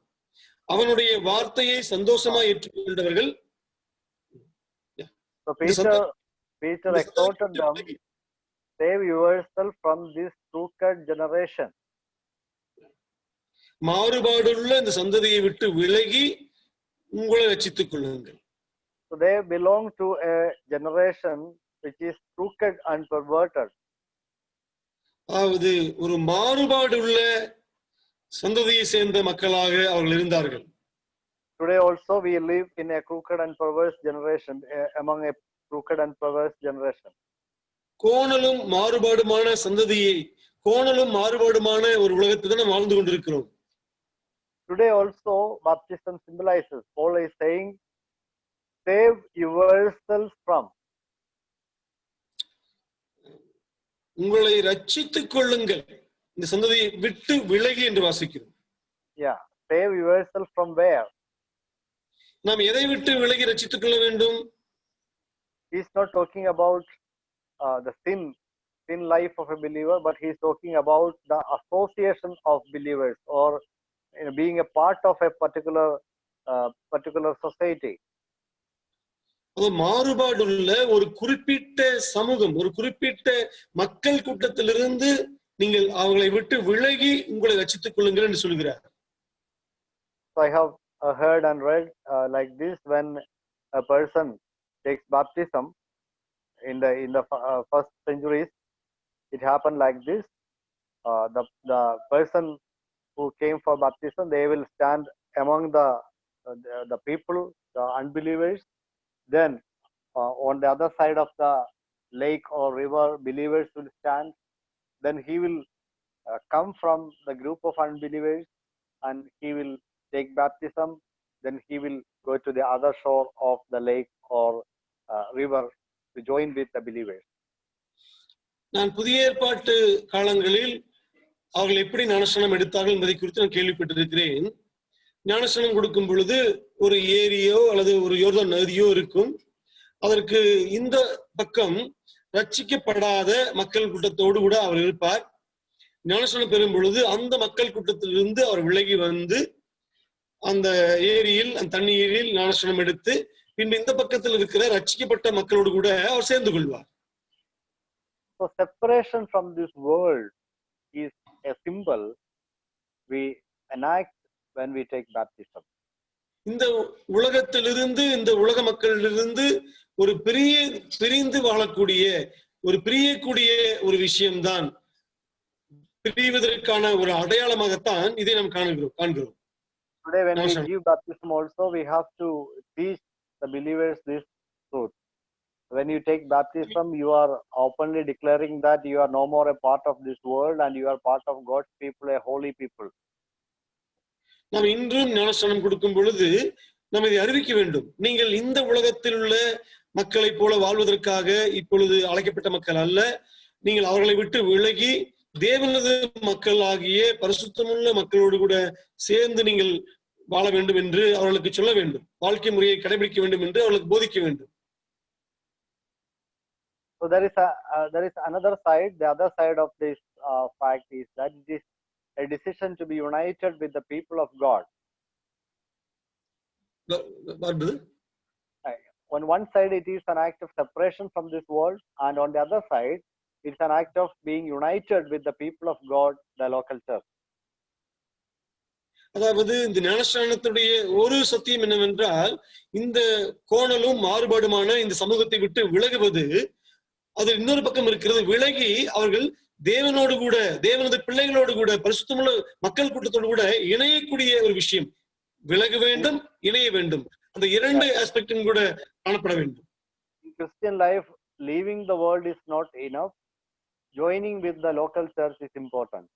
அவனுடைய வார்த்தையை சந்தோஷமாய் ஏற்றுக்கொண்டவர்கள் Peter exhorted them, save yourself from this crooked generation. மாறுபாடுள்ள இந்த சந்ததியை விட்டு விலகி உங்களை ரட்சித்துக் கொள்ளுங்கள். So they belong to a generation which is crooked and perverted. அதாவது ஒரு மாறுபாடுள்ள சந்ததியை சேர்ந்த மக்களாக அவர்கள் இருந்தார்கள். Today also we live in a crooked and perverse generation, among a crooked and perverse generation. கோணலும் மாறுபாடுமான சந்ததியை, கோணலும் மாறுபாடுமான ஒரு உலகத்தை தான் நாம் வாழ்ந்து கொண்டிருக்கிறோம். Today also baptism symbolizes. Paul is saying, save yourself from. உங்களை ரட்சித்துக் கொள்ளுங்கள், இந்த சந்ததியை விட்டு விலகி என்று வாசிக்கிறோம். Yeah, save yourself from where? நாம் எதை விட்டு விலகி ரட்சித்துக் கொள்ள வேண்டும்? He is not talking about the sin life of a believer, but he is talking about the association of believers, or being a part of a particular society. அது மாறுபாடுள்ள ஒரு குறிப்பிட்ட சமூகம், ஒரு குறிப்பிட்ட மக்கள் கூட்டத்திலிருந்து நீங்கள் அவங்களை விட்டு விலகி உங்களை ரட்சித்துக் கொள்ளுங்கள் என்று சொல்கிறார். So I have heard and read like this: when a person takes baptism in the first centuries, it happened like this. The person who came for baptism, they will stand among the people, the unbelievers. Then on the other side of the lake or river, believers will stand. Then he will come from the group of unbelievers and he will take baptism. Then he will go to the other shore of the lake or river to join with the believers. நான் புதிய ஏற்பாட்டு காலங்களில் அவர்கள் எப்படி ஞானஸ்நானம் எடுத்தார்கள் என்பதை குறித்து நான் கேள்விப்பட்டிருக்கிறேன். ஞானஸ்நானம் கொடுக்கும் பொழுது ஒரு ஏரியோ அல்லது ஒரு யோர்தான் நதியோ இருக்கும். அதற்கு இந்த பக்கம் ரட்சிக்கப்படாத மக்கள் கூட்டத்தோடு கூட அவர் இருப்பார். ஞானஸ்நானம் பெறும் பொழுது அந்த மக்கள் கூட்டத்திலிருந்து அவர் விலகி வந்து அந்த ஏரியில், அந்த தண்ணீரில் ஞானஸ்நானம் எடுத்து பின்பு இந்த பக்கத்தில் இருக்கிற ரட்சிக்கப்பட்ட மக்களோடு கூட அவர் சேர்ந்து கொள்வார். So separation from this world is a symbol we enact when we take baptism. இந்த உலகத்திலிருந்து, இந்த உலக மக்களிலிருந்து ஒரு பிரிந்து வாழக்கூடிய, ஒரு பிரியக்கூடிய ஒரு விஷயம்தான், பிரிவதற்கான ஒரு அடையாளமாகத்தான் இதை நாம் காண்கிறோம். Today when we give baptism also, we have to teach the believers this truth. When you take baptism, you are openly declaring that you are no more a part of this world and you are part of God's people, a holy people. நாம் இன்றும் ஞானஸ்நானம் கொடுக்கும் பொழுது நாம் இதை அறிவிக்க வேண்டும். நீங்கள் இந்த உலகத்தில் உள்ள மக்களை போல வாழ்வதற்காக இப்பொழுது அழைக்கப்பட்ட மக்கள் அல்ல. நீங்கள் அவர்களை விட்டு விலகி தேவனது மக்கள் ஆகிய பரிசுத்தமுள்ள மக்களோடு கூட சேர்ந்து நீங்கள் வாழ வேண்டும் என்று அவர்களுக்கு சொல்ல வேண்டும். வாழ்க்கை முறையை கடைபிடிக்க வேண்டும் என்று அவர்களுக்கு போதிக்க வேண்டும். So there is another side. The other side of this fact is that it is a decision to be united with the people of God. On one side, it is an act of separation from this world, and on the other side, it's an act of being united with the people of God, the local church. அதாவது இந்த ஞானஸ்நானத்துடைய ஒரு சத்தியம் என்னவென்றால், இந்த கோணலும் மாறுபாடுமான இந்த சமூகத்தை விட்டு விலகுவது, அது இன்னொரு பக்கம் இருக்கிறது. விலகி அவர்கள் தேவனோடு கூட, தேவனது பிள்ளைகளோடு கூட, பரிசுத்தமுள்ள மக்கள் கூட்டத்தோடு கூட இணையக்கூடிய ஒரு விஷயம். விலக வேண்டும், இணைய வேண்டும். அந்த இரண்டு ஆஸ்பெக்டும் கூட காணப்பட வேண்டும். In Christian life, leaving the world is not enough. Joining with the local church is important.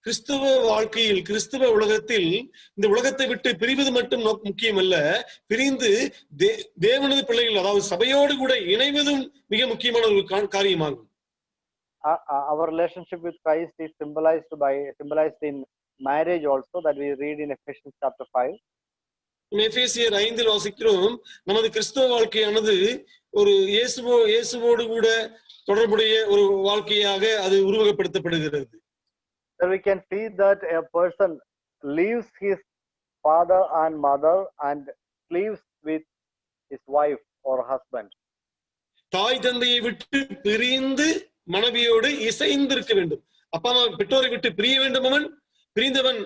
கிறிஸ்துவ வாழ்க்கையில், கிறிஸ்துவ உலகத்தில் இந்த உலகத்தை விட்டு பிரிவது மட்டும் முக்கியமல்ல, பிரிந்து தேவனது பிள்ளைகள், அதாவது சபையோடு கூட இணைவதும் மிக முக்கியமான ஒரு காரியமாகும். Our relationship with Christ is symbolized in marriage also, that we read in Ephesians chapter 5. எபேசியர் 5 வாசிக்கிறோம், நமது கிறிஸ்துவ வாழ்க்கையானது ஒரு இயேசுவோடு கூட தொடர்புடைய ஒரு வாழ்க்கையாக அது உருவகப்படுத்தப்படுகிறது. So we can see that a person leaves his father and mother and lives with his wife or husband. தாய் தந்தையை விட்டு பிரிந்து மனைவியோடு இசைந்து இருக்க வேண்டும். அப்பா அம்மா பெற்றோரை விட்டு பிரிய வேண்டும், அவன் பிரிந்தவன்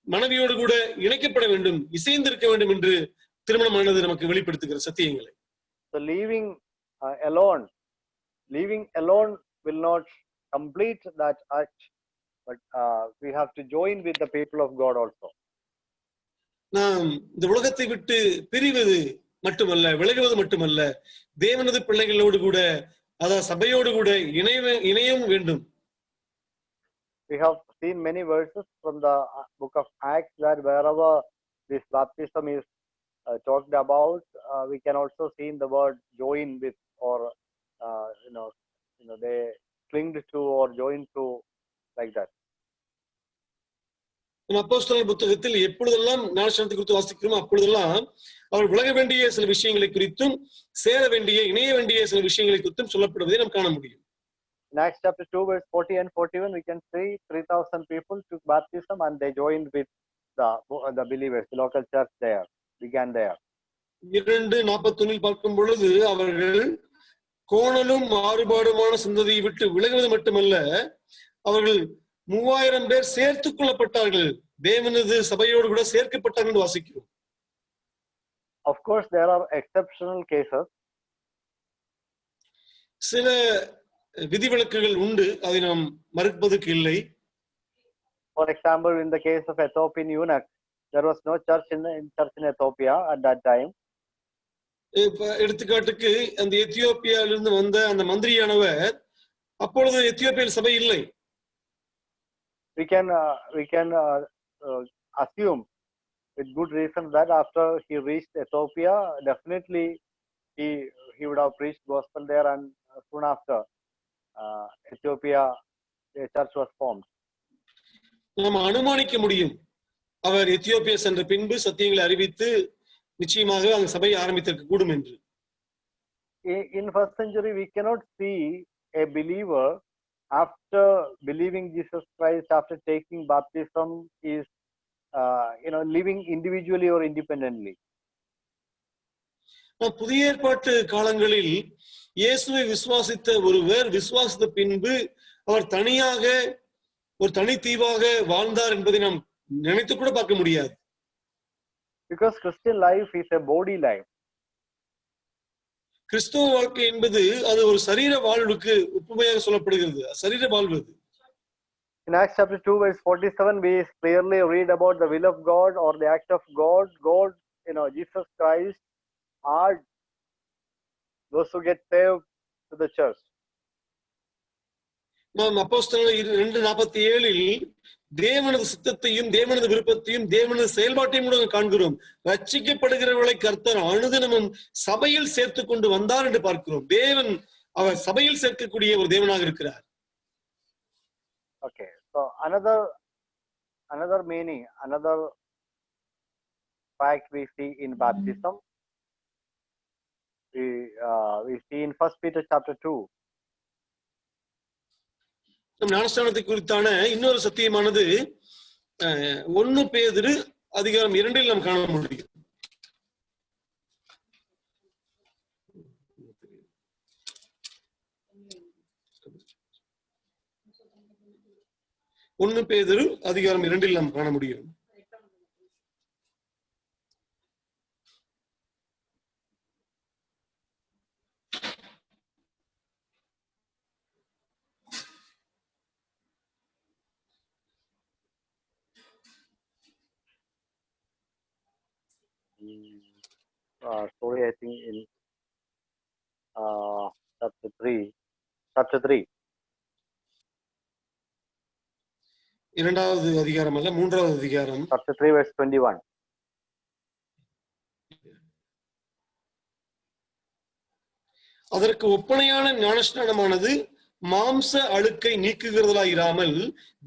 மனைவியோடு கூட இணைக்கப்பட வேண்டும், இசைந்து இருக்க வேண்டும் என்று திருமணமானது நமக்கு வெளிப்படுத்துகிற சத்தியங்களை. So leaving alone will not complete that act, but we have to join with the people of God also. நாம் இந்த உலகத்தை விட்டு பிரிவது மட்டுமல்ல, விலகுவது மட்டுமல்ல, தேவனது பிள்ளைகளோடு கூட, அதாவது சபையோடு கூட இணையவும் வேண்டும். We have seen many verses from the book of Acts that wherever this baptism is talked about, we can also see in the word join with, or they clinged to or joined to, like that. அப்போஸ்தலர் புத்தகத்தில் எப்பொழுதெல்லாம் ஞானஸ்நானத்தை குறித்து வாசிக்கிறோமோ அப்பொழுதெல்லாம் அவர் விலக வேண்டிய சில விஷயங்களை குறித்தும் சேர வேண்டிய, இணைய வேண்டிய சில விஷயங்களை குறித்தும் சொல்லப்படுவதை நாம் காண முடியும். In Acts chapter 2 verse 40 and 41, we can see 3,000 people took baptism and they joined with the believers. The local church there began there. 2:41 பார்க்கும் பொழுது அவர்கள் கோணலும் மாறுபாடுமான சந்ததியை விட்டு விலகுவது மட்டுமல்ல, அவர்கள் 3000 பேர் சேர்த்துக் கொள்ளப்பட்டார்கள், தேவனது சபையோடு கூட சேர்க்கப்பட்டார்கள் என்று வாசிக்கிறோம். Of course, there are exceptional cases. சில விதிவிலக்குகள் உண்டு, அதை நாம் மறுப்பதற்கு இல்லை. For example, in the case of Ethiopian eunuch, there was no church in Ethiopia at that time. எடுத்துக்காட்டுக்கு அந்த எத்தியோப்பியாவிலிருந்து வந்த அந்த மந்திரியானவர், அப்பொழுது எத்தியோப்பியாவில் சபை இல்லை. We can assume with good reason that after he reached Ethiopia, definitely he would have preached gospel there, and soon after Ethiopia, a church was formed. நாம் அனுமானிக்க முடியும், அவர் Ethiopia சென்ற பின்பு சத்தியங்களை அறிவித்து நிச்சயமாக அந்த சபையை ஆரம்பித்திருக்க கூடும் என்று. In first century, we cannot see a believer after believing Jesus Christ, after taking baptism, is living individually or independently. புதிய ஏற்பாட்டு காலங்களில் இயேசுவை விசுவாசித்த ஒருவர் விசுவாசித்த பின்பு அவர் தனியாக ஒரு தனித்தீவாக வாழ்ந்தார் என்பதை நாம் நினைத்து கூட பார்க்க முடியாது. Because Christian life is a body life. கிறிஸ்துவ வாழ்க்கை என்பது அது ஒரு சரீர வாழ்வுக்கு ஒப்புமையாக சொல்லப்படுகிறது, சரீர வாழ்வு. In Acts chapter 2 verse 47, we clearly read about the will of God or the act of God. Jesus Christ are those who get saved to the church. நாம் அப்போஸ்தலர் 2:47 தேவனது சித்தத்தையும் தேவனது விருப்பத்தையும் தேவனது செயல்பாட்டையும் கூட காண்கிறோம். ரட்சிக்கப்படுகிறவர்களை கர்த்தர் அனுதினமும் சபையில் சேர்த்துக் கொண்டு வந்தார் என்று பார்க்கிறோம். தேவன் அவர் சபையில் சேர்க்கக்கூடிய ஒரு தேவனாக இருக்கிறார். Okay, so another meaning, another fact we see in baptism, we see in 1 Peter chapter 2. ஞானஸ்நானத்தை குறித்தான இன்னொரு சத்தியமானது 1 பேதுரு அதிகாரம் 2 நாம் காண முடியும். ஒன்னு பேதுரு அதிகாரம் 2 நாம் காண முடியும். Sorry, I think in chapter 3. Chapter 3. இரண்டாவது அதிகாரம் அல்ல, மூன்றாவது அதிகாரம். Chapter 3, verse 21. அதற்கு ஒப்பனையான ஞானஸ்நானமானது மாம்ச அழுக்கை நீக்குகிறதாயிராமல்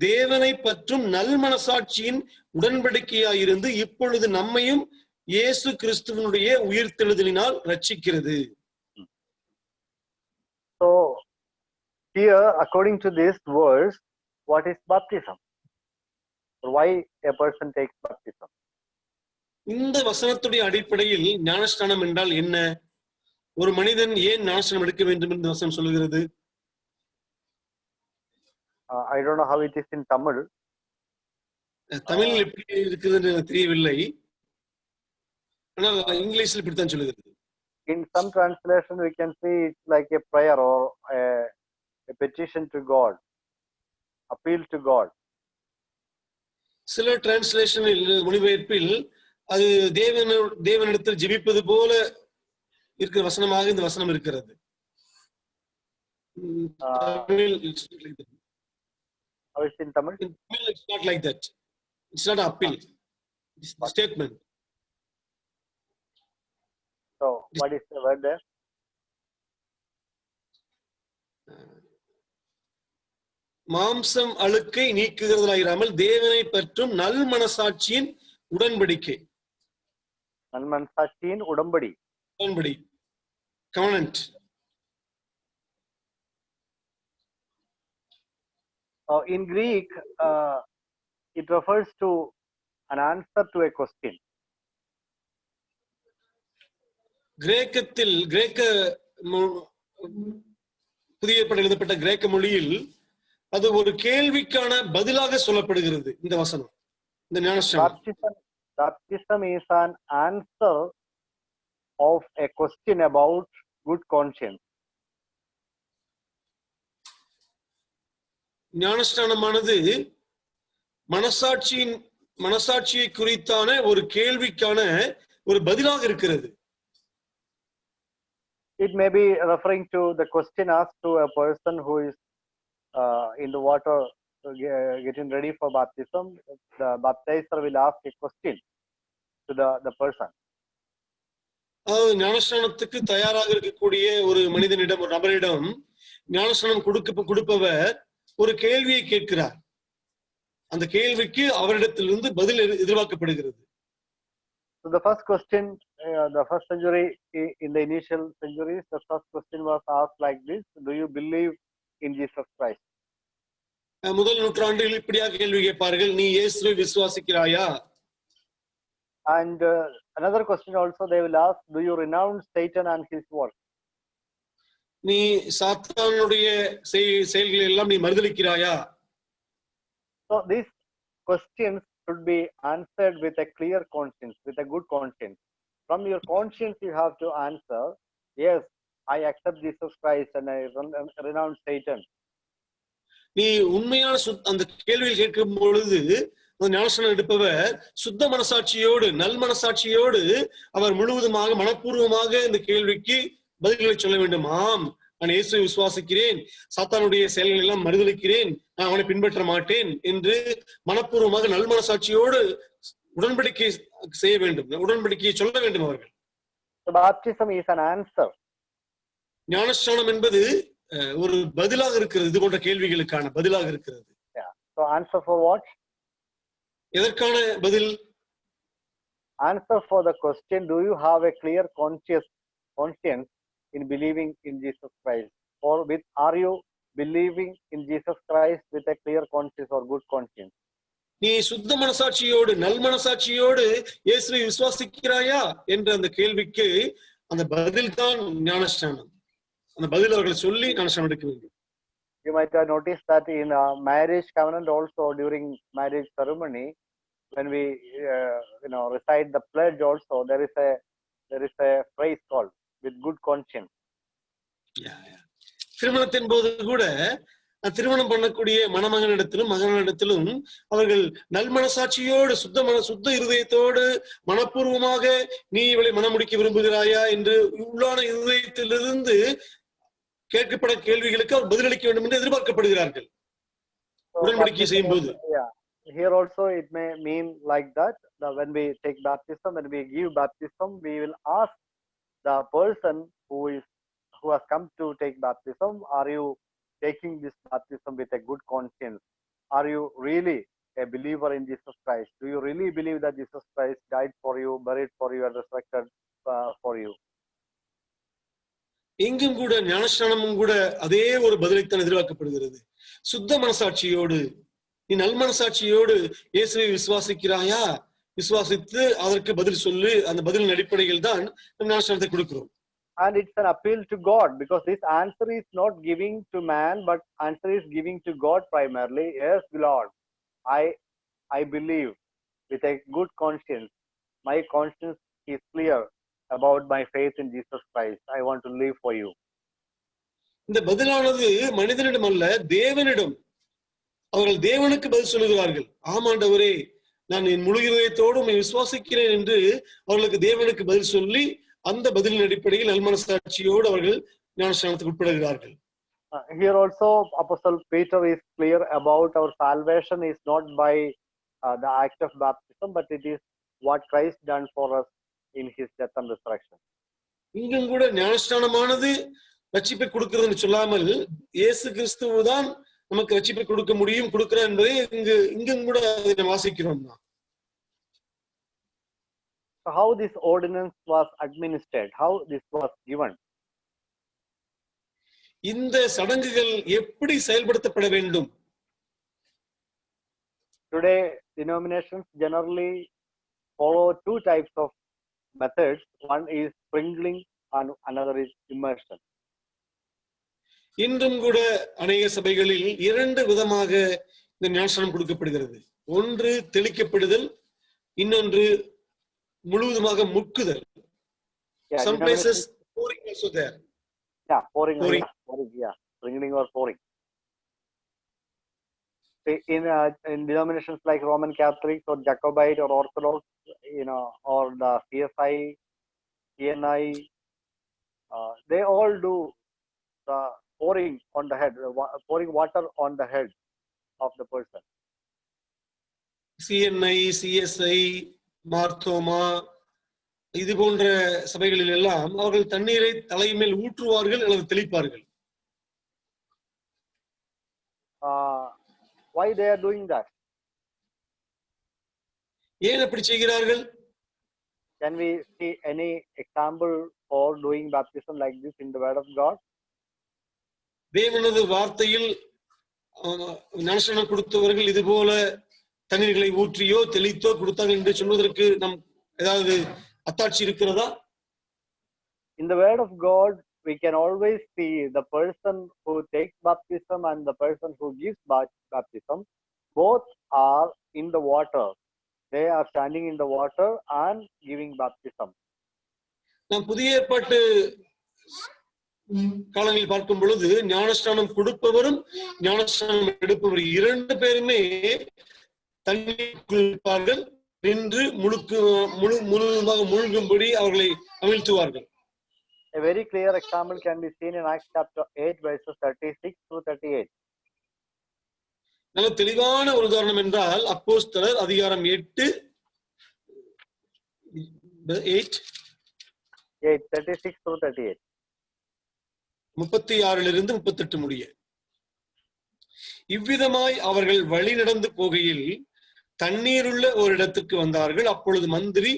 தேவனை பற்றும் நல் மனசாட்சியின் உடன்படிக்கையாயிருந்து இப்பொழுது நம்மையும் இயேசு கிறிஸ்துவனுடைய உயிர்த்தெழுதலினால் ரட்சிக்கிறது. So here, according to this verse, what is baptism? Why a person takes baptism? இந்த வசனத்துடைய அடிப்படையில் ஞானஸ்நானம் என்றால் என்ன? ஒரு மனிதன் ஏன் ஞானஸ்நானம் எடுக்க வேண்டும் என்று வசனம் சொல்லுகிறது? I don't know how it is in Tamil. தமிழில் எப்படி இருக்குது எனக்கு தெரியவில்லை. ஆனால் இங்கிலீஷில் இப்படித்தான் சொல்லுகிறது. In some translation, we can see it's like a prayer or a petition to God, appeal to God. சில டிரான்ஸ்லேஷனில் மொழிபெயர்ப்பில் அது தேவனிடத்தில் ஜெபிப்பது போல இருக்கிற வசனமாக இந்த வசனம் இருக்கிறது. How is it in Tamil? In Tamil, it's not like that. It's not an appeal. It's a statement. So, what is the word there? மாம்சம் அழுக்கை நீக்குகிறதாயிராமல் தேவனை பற்றும் நல் மனசாட்சியின் உடன்படிக்கை. நல் மனசாட்சியின் உடன்படி. உடன்படி. Covenant. In Greek, it refers to an answer to a question. கிரேக்கத்தில் புதிய ஏற்பாட்டில் எழுதப்பட்ட கிரேக்க மொழியில் அது ஒரு கேள்விக்கான பதிலாக சொல்லப்படுகிறது. இந்த வசனம், இந்த ஞானஸ்நானம். Baptism is an answer of a question about good conscience. ஞானஸ்நானமானது மனசாட்சியை குறித்தான ஒரு கேள்விக்கான ஒரு பதிலாக இருக்கிறது. It may be referring to the question asked to a person who is in the water getting ready for baptism. The baptizer will ask a question to the person. ஞானஸ்நானத்துக்கு தயாராக இருக்கக்கூடிய ஒரு மனிதனிடம், ஒரு நபரிடம் ஞானஸ்நானம் கொடுப்பவர் ஒரு கேள்வியை கேட்கிறார். அந்த கேள்விக்கு அவரிடத்திலிருந்து பதில் எதிர்பார்க்கப்படுகிறது. So the first question, the first century, in the initial centuries, the first question was asked like this: do you believe in Jesus Christ? முதல் நூற்றாண்டில் இப்படியாக கேள்வி கேட்பார்கள், நீ இயேசுவை விசுவாசிக்கிறாயா? And another question also they will ask: do you renounce Satan and his work? நீ சாத்தானுடைய செயல்களை எல்லாம் நீ மறுதலிக்கிறாயா? So these questions should be answered with a clear conscience, with a good conscience. From your conscience you have to answer, yes, I accept Jesus Christ and I renounce Satan. நீ உண்மையான அந்த கேள்வியில் கேட்கும் பொழுது ஞானஸ்நானம் எடுப்பவர் சுத்த மனசாட்சியோடு, நல் மனசாட்சியோடு அவர் முழுவதுமாக மனப்பூர்வமாக இந்த கேள்விக்கு பதில்களை சொல்ல வேண்டும். ஆம், நான் இயேசுவை விசுவாசிக்கிறேன், சாத்தானுடைய செயல்கள் எல்லாம் மறுதலிக்கிறேன், நான் அவனை பின்பற்ற மாட்டேன் என்று மனப்பூர்வமாக நல் மனசாட்சியோடு உடன்படிக்கை செய்ய வேண்டும், உடன்படிக்கையை சொல்ல வேண்டும் அவர்கள். So baptism is an answer. ஞானஸ்நானம் என்பது ஒரு பதிலாக இருக்கிறது, இது போன்ற கேள்விகளுக்கான பதிலாக இருக்கிறது. So answer for what? எதற்கான பதில்? Answer for the question: do you have a clear conscience in believing in Jesus Christ, or are you believing in Jesus Christ with a clear conscience or good conscience? நீ சுத்த மனசாட்சியோடு, நல் மனசாட்சியோடு இயேசுவை விசுவாசிக்கிறாயா என்ற அந்த கேள்விக்கு அந்த பதில் தான் ஞானஸ்நானம். அந்த பதில் அவர்கள் சொல்லி ஞானஸ்நானம் எடுக்க வேண்டும். You might have noticed that in marriage covenant also, during marriage ceremony, when we recite the pledge also, there is a phrase called with good conscience. திருமணத்தின் போது கூட திருமணம் பண்ணக்கூடிய மணமகனிடத்திலும் மகனிடத்திலும் அவர்கள் நல்மனசாட்சியோடு சுத்த இருதயத்தோடு மனப்பூர்வமாக நீ இவளை மணமுடிக்க விரும்புகிறாயா என்று உள்ளான இருதயத்திலிருந்து கேட்கப்பட கேள்விகளுக்கு அவர் பதிலளிக்க வேண்டும் என்று எதிர்பார்க்கப்படுகிறார்கள் உடன்படிக்கை செய்யும் போது. Here also it may mean like that when we take baptism, when we give baptism, we will ask the person who has come to take baptism, are you taking this baptism with a good conscience? Are you really a believer in Jesus Christ? Do you really believe that Jesus Christ died for you, buried for you, and resurrected for you? எங்கும் கூட ஞானஸ்நானமும் கூட அதே ஒரு பதிலைத்தான் எதிர்பார்க்கப்படுகிறது. சுத்த மனசாட்சியோடு, நீ நல்மனசாட்சியோடு இயேசுவை விசுவாசிக்கிறாயா, விசுவாசித்து அதற்கு பதில் சொல்லு. அந்த பதிலின் அடிப்படையில் தான் ஞானஸ்நானத்தை கொடுக்கிறோம். And it's an appeal to God, because this answer is not giving to man, but answer is giving to God primarily. Yes, Lord, I believe with a good conscience. My conscience is clear about my faith in Jesus Christ. I want to live for you. இந்த பதிலானது மனிதனிடம் அல்ல, தேவனிடம். அவர்கள் தேவனுக்கு பதில் சொல்லுகிறார்கள். ஆமாண்டவரே, நான் என் முழு இதயத்தோடு உம்மை விசுவாசிக்கிறேன் என்று அவர்களுக்கு தேவனுக்கு பதில் சொல்லி அந்த பதிலின் அடிப்படையில் நல்மனசாட்சியோடு அவர்கள் ஞானஸ்நானத்துக்கு உட்படுகிறார்கள். Here also Apostle Peter is clear about our salvation is not by the act of baptism, but it is what Christ done for us in his death and resurrection. இங்கும் கூட ஞானஸ்நானமானது ரட்சிப்பை கொடுக்கிறதுன்னு சொல்லாமல் இயேசு கிறிஸ்துவுதான் நமக்கு ரட்சிப்பை கொடுக்க முடியும், கொடுக்கிறார் என்பதை இங்கும் கூட அதை வாசிக்கிறோம். So how this ordinance was administered, how this was given? இந்த சடங்குகள் எப்படி செயல்படுத்தப்பட வேண்டும்? Today denominations generally follow two types of methods. One is sprinkling and another is immersion. இன்றும் கூட அநேக சபைகளில் இரண்டு விதமாக இந்த ஞானஸ்நானம் கொடுக்கப்படுகிறது. ஒன்று தெளிக்கப்படுதல், இன்னொன்று முழுவதுமாக முக்குதல். Some places pouring also there. Yeah, pouring. Yeah, sprinkling or pouring. In denominations like Roman Catholics or Jacobite or Orthodox, or the CSI, CNI, they all do the pouring on the head, pouring water on the head of the person. CNI, CSI, Marthoma இது போன்ற சபைகளில் எல்லாம் அவர்கள் தண்ணீரை தலைமேல் ஊற்றுவார்கள் அல்லது தெளிப்பார்கள். Why they are doing that? ஏன் அப்படி செய்கிறார்கள்? Can we see any example for doing baptism like this in the Word of God? தேவனது வார்த்தையில் ஞானஸ்நானம் கொடுத்தவர்கள் இது போல தண்ணீர்களை ஊற்றியோ தெளித்தோ கொடுத்தார்கள் என்று சொல்வதற்கு நம் ஏதாவது அத்தாட்சி இருக்கிறதா? In the Word of God, we can always see the person who takes baptism and the person who gives baptism. Both are in the water. They are standing in the water and giving baptism. நாம் புதிய ஏற்பாட்டு காலங்களில் பார்க்கும் பொழுது ஞானஸ்நானம் கொடுப்பவரும் ஞானஸ்நானம் எடுப்பவர் இரண்டு பேருமே தண்ணீர் நின்று முழுவதுமாக மூழ்கும்படி அவர்களை அமிழ்த்துவார்கள். A very clear example can be seen in Acts chapter 8 verses 36 through 38. நல்ல தெளிவான ஒரு உதாரணம் என்றால் அப்போஸ்தலர் அதிகாரம் 8:36 through 38. 36 38 முடிய. இவ்விதமாய் அவர்கள் வழி நடந்து போகையில் தண்ணீருள்ள ஒரு இடத்துக்கு வந்தார்கள். அப்பொழுது மந்திரி,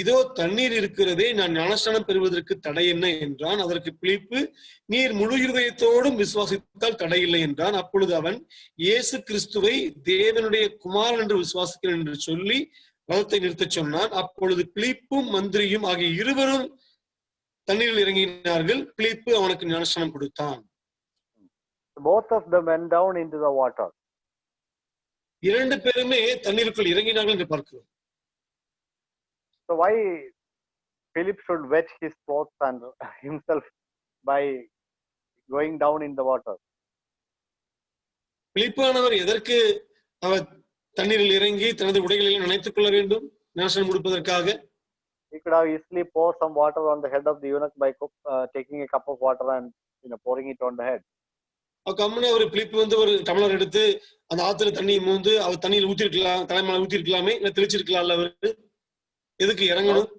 இதோ தண்ணீர் இருக்கிறதே, நான் ஞானஸ்நானம் பெறுவதற்கு தடை என்ன என்றான். அதற்கு பிலிப்பு, நீர் முழு இருதயத்தோடும் விசுவாசித்தால் தடையில்லை என்றான். அப்பொழுது அவன், இயேசு கிறிஸ்துவை தேவனுடைய குமாரன் என்று விசுவாசிக்கிறேன் என்று சொல்லி ரதத்தை நிறுத்தச் சொன்னான். அப்பொழுது பிலிப்பும் மந்திரியும் ஆகிய இருவரும் தண்ணீரில் இறங்கினார்கள். பிலிப்பு அவனுக்கு ஞானஸ்நானம் கொடுத்தான். Both of them went down into the water. இரண்டு பேருமே தண்ணீருக்குள் இறங்கினார்கள் என்று பார்க்கிறோம். So why Philip should wet his clothes and himself by going down in the water? பிலிப்பானவர் எதற்கு அவர் தண்ணீரில் இறங்கி தனது உடைகளில் நனைத்துக் கொள்ள வேண்டும் ஞானஸ்நானம் கொடுப்பதற்காக? He could have easily poured some water on the head of the eunuch by taking a cup of water and pouring it on the head. கம்முன்னு ஒரு பிலிப்பு வந்து ஒரு டம்ளர் எடுத்து அந்த ஆத்துல தண்ணி மூந்து அவர் தண்ணியில் ஊத்திருக்கலாம், தலைமையில ஊத்திருக்கலாமே, இல்ல தெளிச்சிருக்கலாம்ல அவரு. எதுக்கு இறங்கணும்?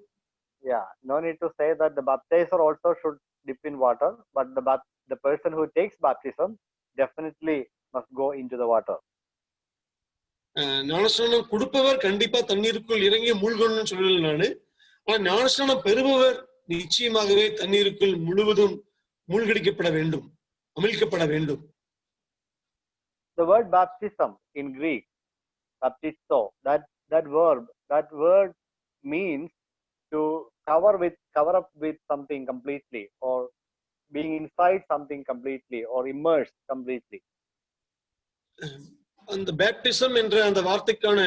Yeah, no need to say that the baptizer also should dip in water, but the person who takes baptism definitely must go into the water. ஞானஸ்நானம் கொடுப்பவர் கண்டிப்பா தண்ணீருக்குள் இறங்கி மூழ்கணும்னு சொல்லல நானு. ஆனா ஞானஸ்நானம் பெறுபவர் நிச்சயமாகவே தண்ணீருக்குள் முழுவதும் மூழ்கடிக்கப்பட வேண்டும், அமிழ்க்கப்பட வேண்டும். The word baptism in Greek, baptizo, that word means to cover up with something completely, or being inside something completely, or immersed completely. அந்த பேப்டிசம் என்ற அந்த வார்த்தைக்கான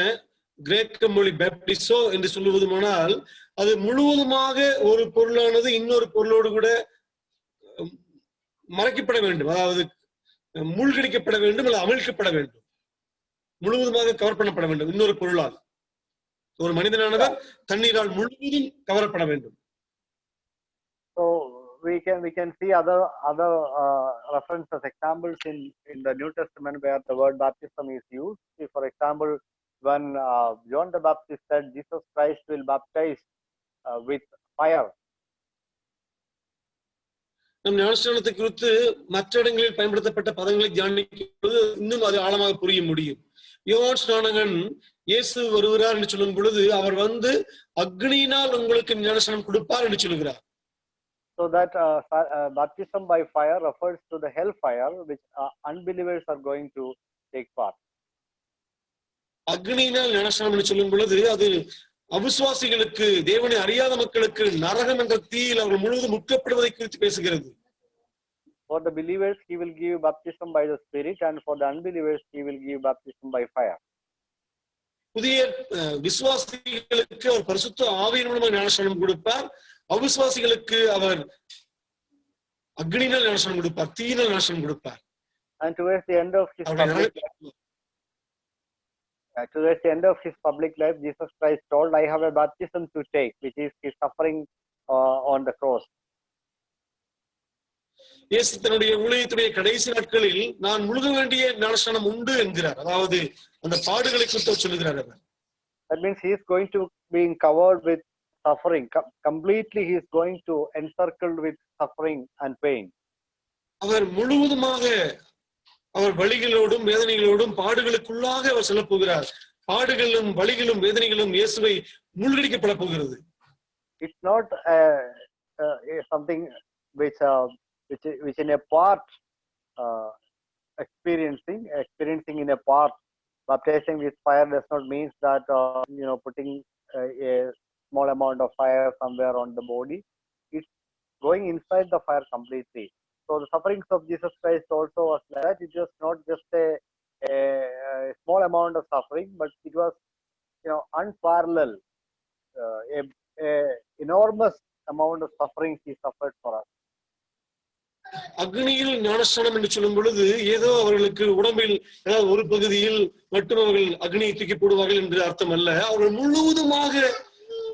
கிரேக்க மொழி பேப்டிசோ என்று சொல்லுவதுமானால் அது முழுவதுமாக ஒரு பொருளானது இன்னொரு பொருளோடு கூட மறைக்கப்பட வேண்டும், அதாவது மூழ்கடிக்கப்பட வேண்டும் அல்லது அமிழ்க்கப்பட வேண்டும், முழுவதுமாக கவர் பண்ணப்பட வேண்டும் இன்னொரு பொருளால். ஒரு மனிதனானவர் தண்ணீரால் முழுவதும் கவரப்பட வேண்டும். So we can see other references, examples in the New Testament where the word baptism is used. See, for example, when John the Baptist said Jesus Christ will baptize with fire. நம் ஞானஸ்நானத்தை குறித்து மற்ற இடங்களில் பயன்படுத்தப்பட்ட பதங்களை தியானிக்கும்போது இன்னும் அது ஆழமாக புரிய முடியும். யோவான் ஸ்நானகன் இயேசு வருகிறார் என்று சொல்லும் பொழுது அவர் வந்து அக்னியினால் உங்களுக்கு ஞானஸ்நானம் கொடுப்பார் என்று சொல்லுகிறார். So that baptism by fire refers to the hell fire which unbelievers are going to take part. அக்னியினால் ஞானஸ்நானம் என்று சொல்லும் பொழுது அது அவிசுவாசிகளுக்கு, தேவனை அறியாத மக்களுக்கு நரகம் என்ற தீயில் அவர்கள் முழுவதும் முற்கப்படுவதை குறித்து பேசுகிறது. For the believers he will give baptism by the Spirit, and for the unbelievers he will give baptism by fire. புதிய விசுவாசிகளுக்கு அவர் பரிசுத்த ஆவியின் மூலமாக ஞானஸ்நானம் கொடுப்பார், அவிசுவாசிகளுக்கு அவர் அக்னியினால் ஞானஸ்நானம் கொடுப்பார், தீயினால் ஞானஸ்நானம் கொடுப்பார். And towards the end of his public life, Jesus Christ told, I have a baptism to take, which is his suffering on the cross. இயேசு தன்னுடைய ஊழியத்துடைய கடைசி நாட்களில் நான் முழுக வேண்டிய ஞானஸ்நானம் உண்டு என்கிறார். அதாவது அந்த பாடுகளை குறித்து சொல்லுகிறார் அவர். That means he is going to being covered with suffering. Completely he is going to encircled with suffering and pain. அவர் முழுவதுமாக அவர் வலிகளோடும் வேதனைகளோடும் பாடுகளுக்குள்ளாக அவர் செல்ல போகிறார். பாடுகளும் வலிகளும் வேதனைகளும் இயேசுவை மூழ்கடிக்கப்பட போகிறது. It's not something which in a part experiencing in a part. Baptizing with fire does not mean that putting a small amount of fire somewhere on the body. It's going inside the fire completely. So the sufferings of Jesus Christ also was that it was not just a small amount of suffering, but it was unparalleled, a enormous amount of suffering he suffered for us. அக்னியில் ஞானஸ்நானம் என்று சொல்லும் பொழுது ஏதோ அவர்களுக்கு உடம்பில் ஏதாவது ஒரு பகுதியில் மட்டும் அவர்கள் அக்னியை தூக்கி போடுவார்கள் என்று அர்த்தம் அல்ல. அவர்கள் முழுவதுமாக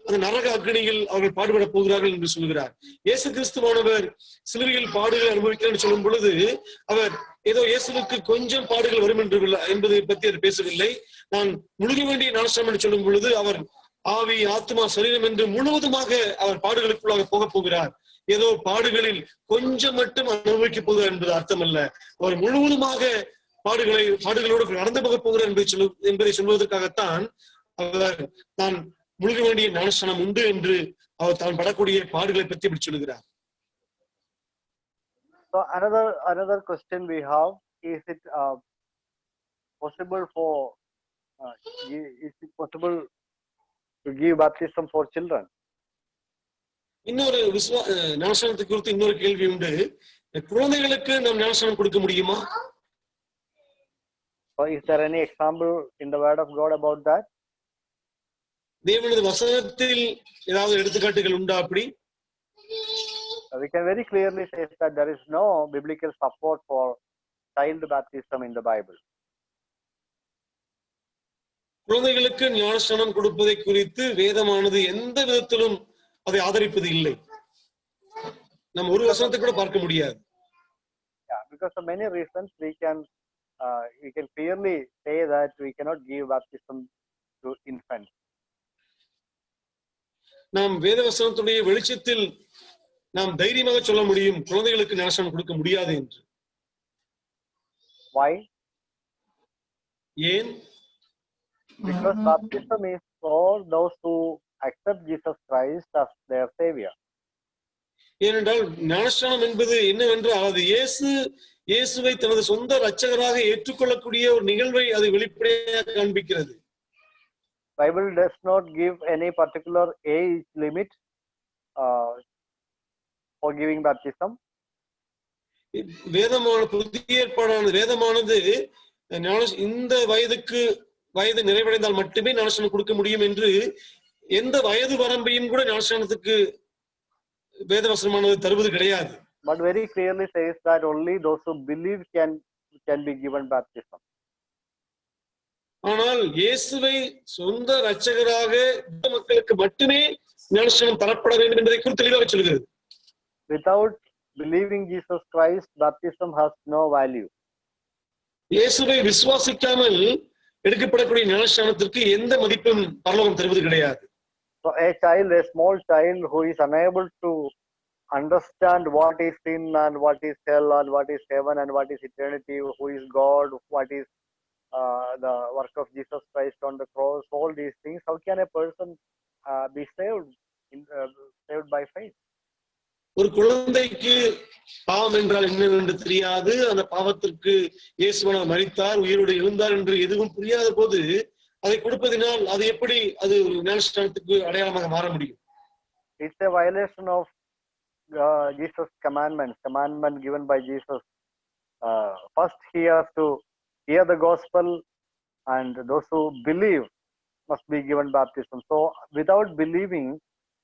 அந்த நரக அக்னியில் அவர்கள் பாடுபட போகிறார்கள் என்று சொல்கிறார். இயேசு கிறிஸ்துவானவர் சிலுவையில் பாடுகளை அனுபவிக்கிறார் என்று சொல்லும் பொழுது அவர் ஏதோ இயேசுவுக்கு கொஞ்சம் பாடுகள் வரும் என்று என்பதை பற்றி அவர் பேசவில்லை. நான் முழுக வேண்டிய ஞானஸ்நானம் என்று சொல்லும் பொழுது அவர் ஆவி, ஆத்மா, சரீரம் என்று முழுவதுமாக அவர் பாடுகளுக்குள்ளாக போக போகிறார். ஏதோ பாடுகளில் கொஞ்சம் மட்டும் அனுபவிக்க போகிறார் என்பது அர்த்தம் அல்ல. அவர் முழுவதுமாக பாடுகளோடு நடந்து போக போகிறார் என்பதை சொல்வதற்காகத்தான் அவர் தான் முழுக வேண்டிய ஞானஸ்நானம் உண்டு என்று அவர் தான் படக்கூடிய பாடுகளை பற்றி இப்படி சொல்லுகிறார். So another question we have, is it possible to give baptism for children? இன்னொரு ஞானஸ்நானத்தை குறித்து இன்னொரு கேள்வி உண்டு. குழந்தைகளுக்கு நாம் ஞானஸ்நானம் கொடுக்க முடியுமா? Is there any example in the word of God about that? தேவனது வசனத்தில் ஏதாவது எடுத்துக்காட்டுகள் உண்டா அப்படி? We can very clearly say that there is no biblical support for child baptism in the Bible. குழந்தைகளுக்கு ஞானஸ்நானம் கொடுப்பதை குறித்து வேதமானது எந்த விதத்திலும் அதை ஆதரிப்பது இல்லை. நம்ம ஒரு வசனத்தை கூட பார்க்க முடியாது. Yeah, because of many reasons we can clearly say that we cannot give baptism to infants. நாம் வேத வசனத்துடைய வெளிச்சத்தில் நாம் தைரியமாக சொல்ல முடியும் குழந்தைகளுக்கு ஞானஸ்நானம் கொடுக்க முடியாது என்று. Why? ஏன்? Because baptism is for those who accept Jesus Christ as their savior. ஏனென்றால் ஞானஸ்நானம் என்பது என்னவென்றால் அது இயேசுவை தனது சொந்த இரட்சகராக ஏற்றுக்கொள்ளக்கூடிய ஒரு நிகழ்வை அது வெளிப்படையாக காண்பிக்கிறது. Bible does not give any particular age limit for giving baptism. புதிய ஏற்பாடானது வேதமானது இந்த வயது நிறைவடைந்தால் மட்டுமே ஞானஸ்நானம் கொடுக்க முடியும் என்று எந்த வயது வரம்பையும் கூட ஞானஸ்நானத்துக்கு வேதவசனமானது தருவது கிடையாது. But very clearly says that only those who believe can be given baptism. ஆனால் இயேசுவை சொந்த இரட்சகராக மக்களுக்கு மட்டுமே ஞானஸ்நானம் தரப்பட வேண்டும் என்பதை குறித்து தெளிவாக சொல்கிறது. Without believing Jesus Christ, baptism has no value. இயேசுவை விசுவாசிக்காமல் எடுக்கப்படக்கூடிய ஞானஸ்நானத்திற்கு எந்த மதிப்பும் பரலோகம் தருவது கிடையாது. So a small child who is unable to understand what is sin and what is hell and what is heaven and what is eternity, who is God, what is the work of Jesus Christ on the cross, all these things, how can a person be saved by faith? ஒரு குழந்தைக்கு பாவம் என்றால் என்னவென்று தெரியாது, அந்த பாவத்திற்கு இயேசுவானவர் மரித்தார், உயிரோடு எழுந்தார் என்று எதுவும் புரியாத போது அதை கொடுப்பதினால் அது எப்படி அது ஞானஸ்நானத்துக்கு அடையாளமாக மாற முடியும்? It's a violation of Jesus' commandment given by Jesus. First he has to hear the gospel, and those who believe must be given baptism. So without believing,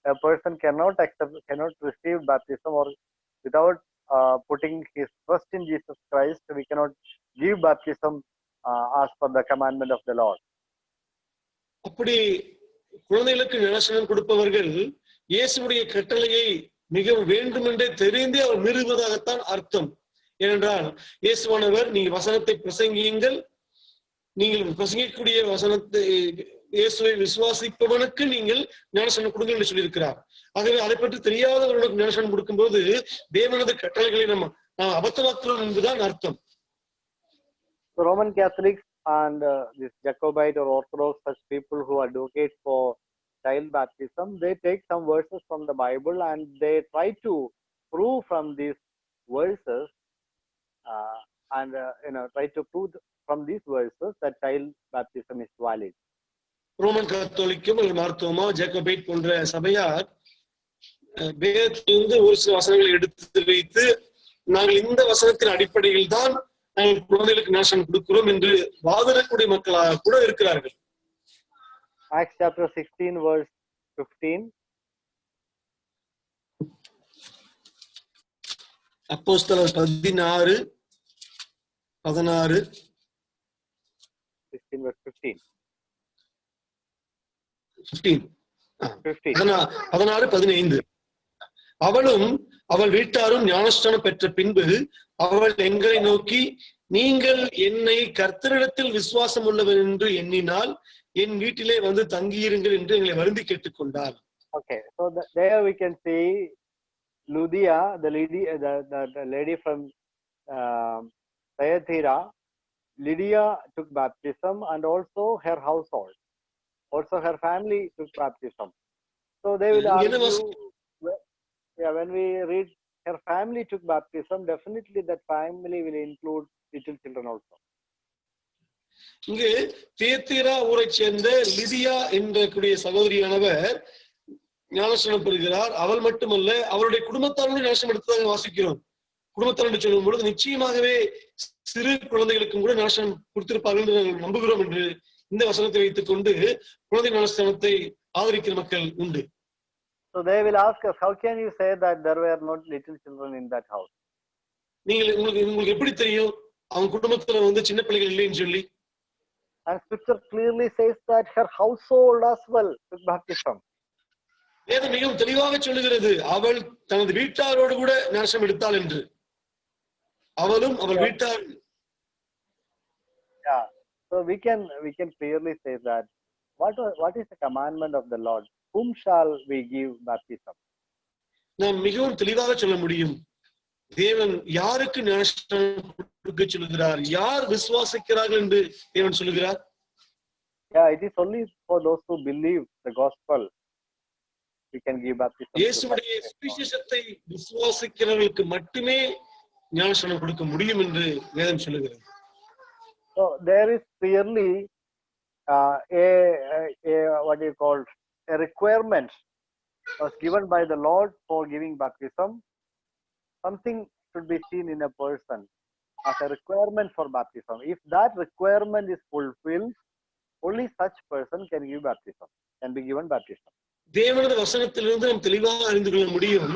a person cannot receive baptism, or without putting his trust in Jesus Christ, we cannot give baptism as per the commandment of the Lord. அப்படி குழந்தைகளுக்கு ஞானஸ்நானம் கொடுப்பவர்கள் இயேசுவுடைய கட்டளையை மிக வேண்டுமென்றே தெரிந்தே அவர் மீறுவதாகத்தான் அர்த்தம். ஏனென்றால் இயேசுவானவர் நீங்க வசனத்தை பிரசங்கியுங்கள், நீங்கள் பிரசங்கிக்கூடிய வசனத்தை இயேசுவை விசுவாசிப்பவனுக்கு நீங்கள் ஞானஸ்நானம் கொடுங்கள் என்று சொல்லியிருக்கிறார். ஆகவே அதை பற்றி தெரியாதவர்களுக்கு ஞானஸ்நானம் கொடுக்கும்போது தேவனது கட்டளைகளை நாம் அபத்தமாக்குறோம் என்பதுதான் அர்த்தம். Roman Catholics and this Jacobite or Orthodox, such people who advocate for child baptism, they take some verses from the Bible and they try to prove from these verses try to prove from these verses that child baptism is valid. Roman கத்தோலிக்கும் Marthoma Jacobite போன்ற சபையார் வேதத்திலிருந்து ஒரு சில வசனங்களை எடுத்து வைத்து நாங்கள் இந்த வசனத்தின் அடிப்படையில் தான் நாங்கள் குழந்தைகளுக்கு ஞானஸ்நானம் கொடுக்கிறோம் என்று வாதிடக்கூடிய மக்களாக கூட இருக்கிறார்கள். Acts chapter 16 verse 15. அப்போஸ்தலர் 16 16 verse 15. 15. அவளும் அவள் வீட்டாரும் ஞானஸ்நானம் பெற்ற பின்பு அவள் எங்களை நோக்கி, நீங்கள் என்னை கர்த்தரிடத்தில் விசுவாசம் உள்ளவர் என்று எண்ணினால் என் வீட்டிலே வந்து தங்கியிருங்கள் என்று எங்களை வருந்தி கேட்டுக்கொண்டார். Okay, so there we can see Lydia, the lady from Thyatira. Lydia took baptism, and also her household, also her family took baptism. So they will argue, when we read her family took baptism, definitely that family will include little children also. இங்கு தியத்தீரா ஊரை சேர்ந்த லிதியா என்ற கூடிய சகோதரியானவர் ஞானஸ்நானம் பெறுகிறார். அவள் மட்டுமல்ல, அவருடைய குடும்பத்தாரோடு ஞானஸ்நானம் எடுத்ததாக வாசிக்கிறோம். குடும்பத்தார் என்று சொல்லும் பொழுது நிச்சயமாகவே சிறு குழந்தைகளுக்கும் கூட ஞானஸ்நானம் கொடுத்திருப்பார்கள் என்று நாங்கள் நம்புகிறோம் என்று இந்த வசனத்தை வைத்துக் கொண்டு குழந்தை ஞானஸ்நானத்தை ஆதரிக்கிற மக்கள் உண்டு. So they will ask us, how can you say that there were not little children in that house? உங்களுக்கு எப்படி தெரியும் அவங்க குடும்பத்துல சின்ன பிள்ளைகள் இல்லைன்னு சொல்லி? And scripture clearly says that her household as well took baptism. வேதம் மிகவும் தெளிவாக சொல்லுகிறது அவள் தனது வீட்டாரோடு கூட ஞானஸ்நானம் எடுத்தாள் என்று. அவளும் அவள் வீட்டார். Yeah. So we can clearly say that what is the commandment of the Lord? Whom shall we give baptism? நாம் மிகவும் தெளிவாக சொல்ல முடியும். தேவன் யாருக்கு ஞானஸ்நானம் கொடுக்க சொல்லுகிறார், யார் விசுவாசிக்கிறார்கள் என்று தேவன் சொல்லுகிறார். Yeah, it is only for those who believe the gospel we can give baptism. இயேசுவுடைய சுவிசேஷத்தை விசுவாசிக்கிறவர்களுக்கு மட்டுமே ஞானஸ்நானம் கொடுக்க முடியும் என்று வேதம் சொல்லுகிறது. So there is clearly what do you call a requirement was given by the Lord for giving baptism. Something should be seen in a person as a requirement for baptism. If that requirement is fulfilled, only such person can give baptism, can be given baptism. தேவனது வசனத்திலிருந்து நாம் தெளிவாக அறிந்து கொள்ள முடியும்.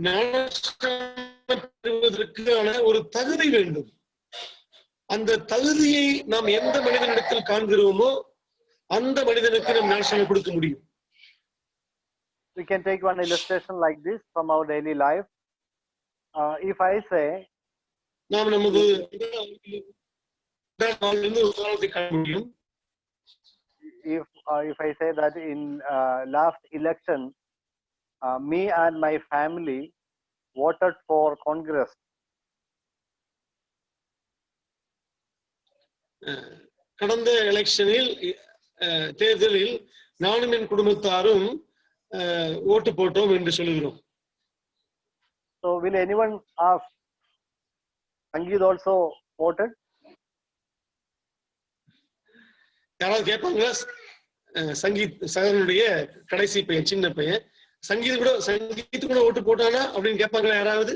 ஞானஸ்நானம் பெறுவதற்கான ஒரு தகுதி வேண்டும். அந்த தகுதியை நாம் எந்த மனிதனிடத்தில் காண்கிறோமோ அந்த மனிதனுக்கு நாம் ஞானஸ்நானம் கொடுக்க முடியும். We can take one illustration like this from our daily life. If I say, நாம் நமது உதாரணத்தை காண முடியும். If I say that in last election, me and my family voted for Congress. கடந்த எலெக்ஷனில் தேர்தலில் நானும் என் குடும்பத்தாரும் ஓட்டு போட்டோம் என்று சொல்லுகிறோம். So will anyone ask, Sangeet also voted? யாராவது கேட்பாங்களா? சங்கீத் சகோதரனுடைய கடைசி பையன், சின்ன பையன், சங்கீத் கூட ஓட்டு போட்டானா அப்படின்னு கேட்பாங்களா யாராவது?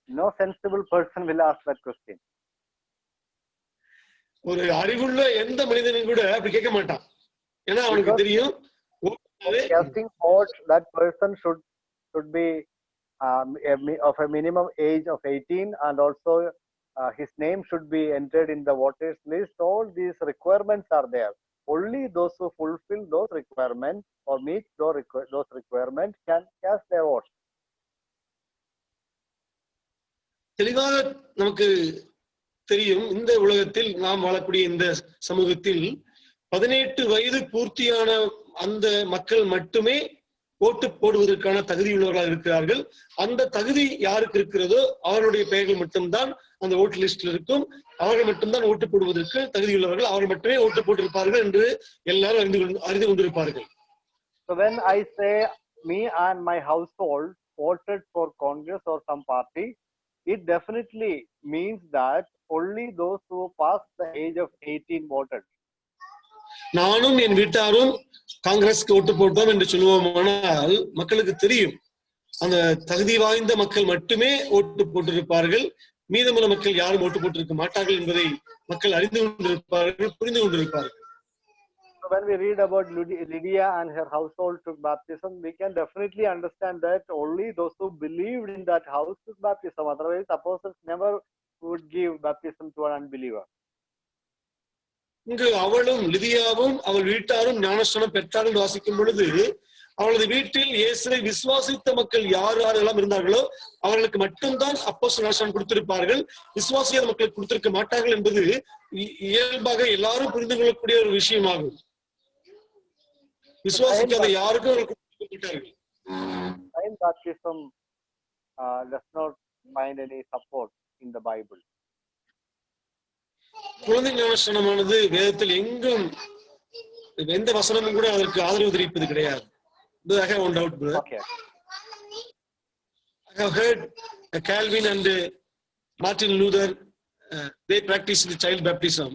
No sensible person will ask that question. ஒரு அறிவுள்ள எந்த மனிதனும் கூட அப்படி கேட்க மாட்டான். ஏன்னா அவனுக்கு தெரியும் casting vote that person should be of a minimum age of 18 and also his name should be entered in the voters list. All these requirements are there. Only those who fulfill those requirements or meet those requirements can cast their vote. தெளிவாக நமக்கு தெரியும், இந்த உலகத்தில் நாம் வாழக்கூடிய இந்த சமூகத்தில் 18 வயது பூர்த்தியான அந்த மக்கள் மட்டுமே ஓட்டு போடுவதற்கான தகுதியுள்ளவர்களாக இருக்கிறார்கள். அந்த தகுதி யாருக்கு இருக்கிறதோ அவர்களுடைய பெயர்கள் மட்டும்தான் அந்த ஓட்டு லிஸ்ட்ல இருக்கும். அவர்கள் மட்டும்தான் ஓட்டு போடுவதற்கு தகுதியுள்ளவர்கள், அவர்கள் மட்டுமே ஓட்டு போட்டிருப்பார்கள் என்று எல்லாரும் அறிந்து கொண்டிருப்பார்கள். So when I say me and my household voted for Congress or some party, it definitely means that only those who passed the age of 18 voted. நானும் என் வீட்டாரும் காங்கிரஸ்க்கு ஓட்டு போட்டோம் என்று சொல்லுவோமானால் மக்களுக்கு தெரியும் அந்த தகுதி வாய்ந்த மக்கள் மட்டுமே ஓட்டு போட்டிருப்பார்கள், மீதமுள்ள மக்கள் யாரும் ஓட்டு போட்டிருக்க மாட்டார்கள் என்பதை மக்கள் அறிந்து கொண்டிருப்பார்கள், புரிந்து கொண்டிருப்பார்கள். So when we read about Lydia and her household took baptism, we can definitely understand that only those who believed in that house took baptism. Otherwise, apostles never would give baptism to an unbeliever. இங்கு அவளும் லிதியாவும் அவள் வீட்டாரும் ஞானஸ்நானம் பெற்றார்கள் வாசிக்கும் பொழுது அவளது வீட்டில் இயேசுவை விசுவாசித்த மக்கள் யாரெல்லாம் இருந்தார்களோ அவர்களுக்கு மட்டும்தான் அப்போஸ்தலர் ஞானஸ்நானம் கொடுத்திருப்பார்கள். விசுவாசியாத மக்களுக்கு கொடுத்திருக்க மாட்டார்கள் என்பது இயல்பாக எல்லாரும் புரிந்து கொள்ளக்கூடிய ஒரு விஷயமாகும். விசுவாசிக்காத யாருக்கும் அவர்கள் கொடுத்திருக்க மாட்டார்கள். Child baptism does not find any support in the Bible. குழந்தை ஞானஸ்நானமானது வேதத்தில் எங்கும் எந்த வசனமும் கூட அதற்கு ஆதரவு தெரிவிப்பது கிடையாது. I have one doubt, brother. Okay. I have heard Calvin and Martin Luther, they practice the child baptism.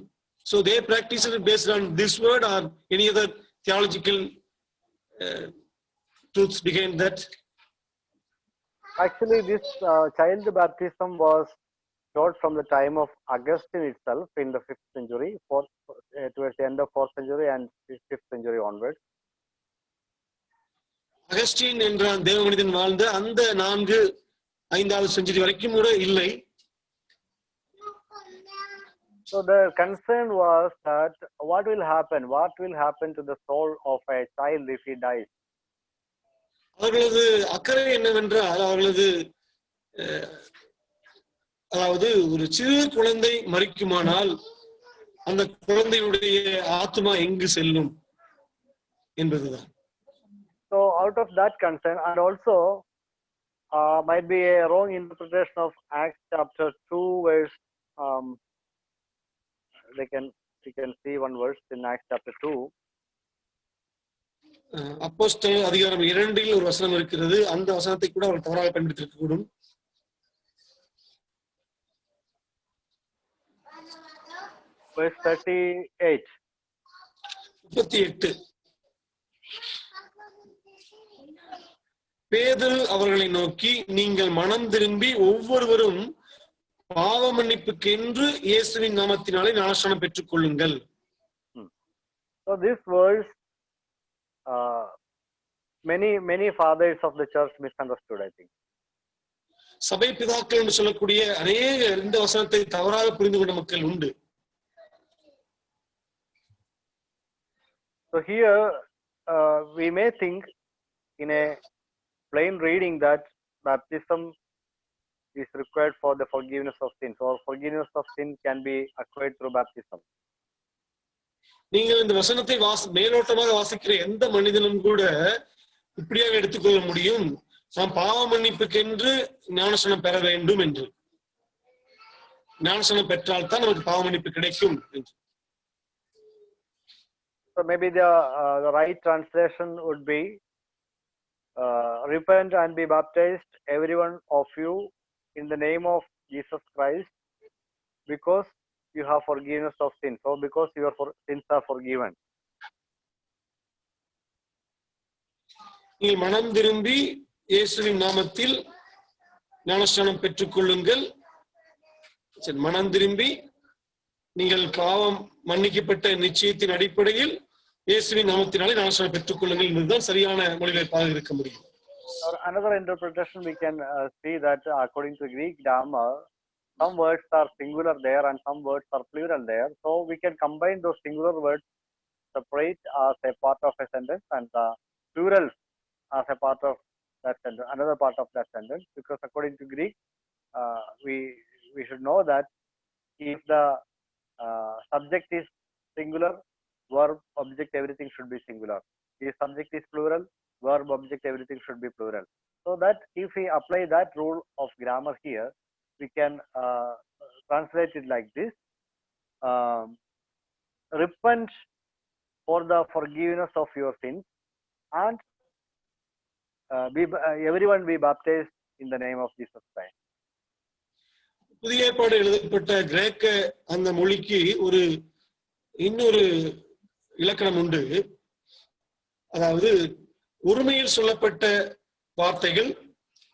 So they practice it based on this word or any other theological truths behind that? Actually, this child baptism was taught from the time of Augustine itself in the 5th century, towards the end of 4th century and 5th century onwards. Augustine என்ற தேவ மனிதன் வாழ்ந்த அந்த 4-5வது century வரைக்கும் கூட இல்லை. So the concern was that what will happen? What will happen to the soul of a child if he dies? அவர்களது அக்கறை என்னவென்றால் அவர்களது அதாவது ஒரு சிறு குழந்தை மரிக்குமானால் அந்த குழந்தையுடைய ஆத்மா எங்கு செல்லும் என்பதுதான். So out of that concern, and also might be a wrong interpretation of Acts chapter 2 verse. We can see one verse in Acts chapter 2. அப்போஸ்தலர் அதிகாரம் 2 ஒரு வசனம் இருக்கிறது. அந்த வசனத்தை கூட அவர் தவறாக பயன்படுத்தியிருக்க கூடும். Verse 38. 38. பேதுரு அவர்களை நோக்கி, நீங்கள் மனம் திரும்பி ஒவ்வொருவரும் பாவ மன்னிப்புக்கென்று இயேசுவின் நாமத்தினாலே ஞானஸ்நானம் பெற்றுக் கொள்ளுங்கள். So this verse, many fathers of the church misunderstood, I think. சபை பிதாக்கள் என்று சொல்லக்கூடிய அநேக இந்த வசனத்தை தவறாக புரிந்து கொண்ட மக்கள் உண்டு. So here we may think in a plain reading that baptism is required for the forgiveness of sins, or forgiveness of sin can be acquired through baptism. நீங்கள் இந்த வசனத்தை மேலோட்டமாக வாசிக்கிற எந்த மனிதனும் கூட இப்படியாக எடுத்துக்கொள்ள முடியும், நாம் பாவ மன்னிப்புக்கென்று ஞானஸ்நானம் பெற வேண்டும் என்று. ஞானஸ்நானம் பெற்றால் தான் நமக்கு பாவ மன்னிப்பு கிடைக்கும் என்று. So maybe the right translation would be repent and be baptized, every one of you, in the name of Jesus Christ, because you have forgiveness of sins, or because your sins are forgiven. நீங்கள் மனம் திரும்பி இயேசுவின் நாமத்தில் ஞானஸ்நானம் பெற்றுக் கொள்ளுங்கள். மனம் திரும்பி நீங்கள் பாவம் மன்னிக்கப்பட்ட நிச்சயத்தின் அடிப்படையில் இயேசுவின் நாமத்தினாலே ஞானஸ்நானம் பெற்றுக் கொள்ளுங்கள் என்பதுதான் சரியான மொழிபெயர்ப்பாக இருக்க முடியும். Another interpretation we can see that according to Greek grammar, some words are singular there and some words are plural there. So we can combine those singular words, separate as a part of a sentence, and the plural as a part of that sentence, another part of that sentence. Because according to Greek, we should know that if the subject is singular, verb, object, everything should be singular. If subject is plural, verb, object, everything should be plural. So that if we apply that rule of grammar here, we can translate it like this: repent for the forgiveness of your sins, and everyone be baptized in the name of Jesus Christ. புதிய ஏற்பாடு எழுதப்பட்ட கிரேக்க அந்த மொழிக்கு இன்னொரு இலக்கணம் உண்டு. அதாவது ஒருமையில் சொல்லப்பட்ட வார்த்தைகள்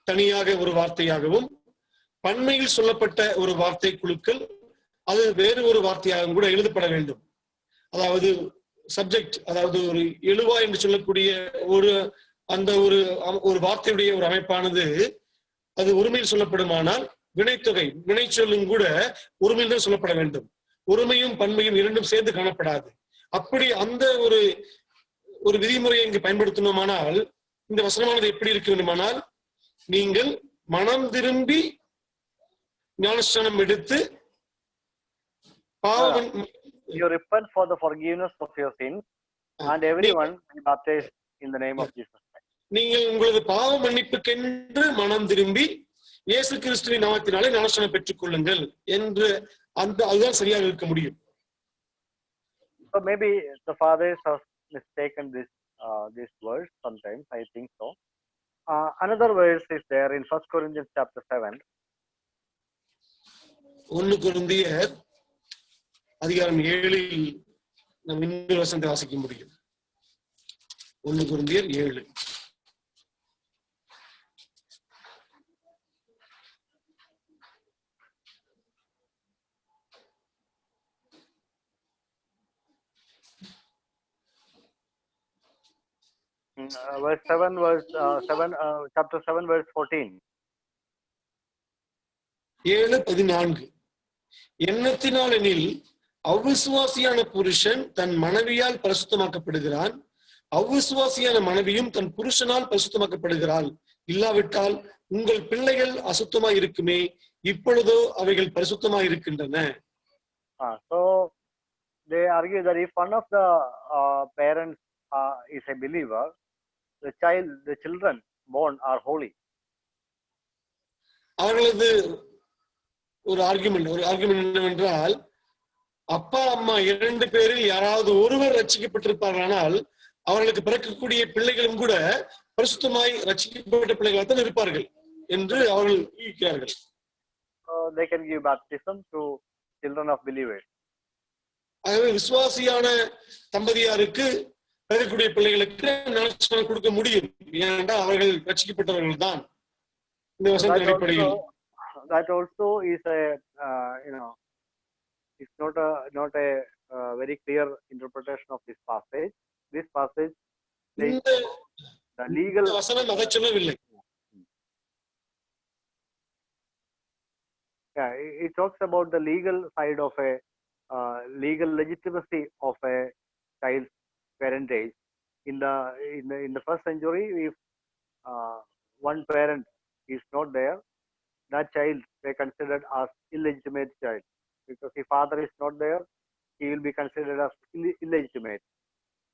தனியாக ஒரு வார்த்தையாகவும், பன்மையில் சொல்லப்பட்ட ஒரு வார்த்தை குழுக்கள் அது வேறு ஒரு வார்த்தையாகவும் கூட எழுதப்பட வேண்டும். அதாவது சப்ஜெக்ட், அதாவது ஒரு எழுவா என்று சொல்லக்கூடிய ஒரு வார்த்தையுடைய ஒரு அமைப்பானது அது ஒருமையில் சொல்லப்படுமானால் வினைத்தொகை வினைச்சொல்லும் கூட ஒருமையில் தான் சொல்லப்பட வேண்டும். ஒருமையும் பன்மையும் இரண்டும் சேர்ந்து காணப்படாது. அப்படி அந்த ஒரு விதிமுறையை இங்கு பயன்படுத்தணுமானால் இந்த வசனமானது எப்படி இருக்க வேண்டுமானால், நீங்கள் மனம் திரும்பி ஞானஸ்நானம் எடுத்து you repent for the forgiveness of your sins, and everyone be baptized in the name of Jesus Christ. நீங்கள் உங்களது பாவ மன்னிப்புக்கென்று மனம் திரும்பி இயேசு கிறிஸ்துவின் நாமத்தினாலே ஞானஸ்நானம் பெற்றுக் கொள்ளுங்கள் என்று அதுதான் சரியாக இருக்க முடியும். So maybe the fathers have mistaken this verse sometimes, I think so. Another verse is there in 1 Corinthians chapter 7. 1 கொரிந்தியர் அதிகாரம் 7 நாம் இன்னொரு வசனத்தை வாசிக்க முடியும். 1 கொரிந்தியர் 7. Chapter 7 verse 14. 7:14. எண்ணத்தினால் எனில் அவ்விசுவாசியான புருஷன் தன் மனைவியால் பரிசுத்தமாக்கப்படுகிறான், அவ்விசுவாசியான மனைவியும் தன் புருஷனால் பரிசுத்தமாக்கப்படுகிறாள். இல்லாவிட்டால் உங்கள் பிள்ளைகள் அசுத்தமாய் இருக்குமே, இப்பொழுதோ அவைகள் பரிசுத்தமாய் இருக்கின்றன. So they argue that if one of the parents is a believer, the children born are holy. அவர்களது ஒரு ஆர்குமெண்ட் என்னவென்றால், அப்பா அம்மா 2 பேரில் யாராவது ஒருவர் ரட்சிக்கப்பட்டிருப்பார்களானால் அவர்களுக்கு பிறக்கக்கூடிய பிள்ளைகளும் கூட பரிசுத்தமாய் ரட்சிக்கப்பட்ட பிள்ளைகளாகத்தான் இருப்பார்கள் என்று அவர்கள் யூகிக்கிறார்கள். They can give baptism to children of believers. ஆகவே விசுவாசியான தம்பதியாருக்கு பிறக்கக்கூடிய பிள்ளைகளுக்கு ஞானஸ்நானம் கொடுக்க முடியும், ஏனென்றால் அவர்கள் ரட்சிக்கப்பட்டவர்கள் தான். இந்த வசனத்தின் அடிப்படையில் that also is a it's not a very clear interpretation of this passage. This passage says the legal வசனம் அதை சொல்லவில்லை. Yeah, it talks about the legal side of a legal legitimacy of a child's parentage. In the first century, if one parent is not there, that child they considered as illegitimate child, because if father is not there, he will be considered as illegitimate.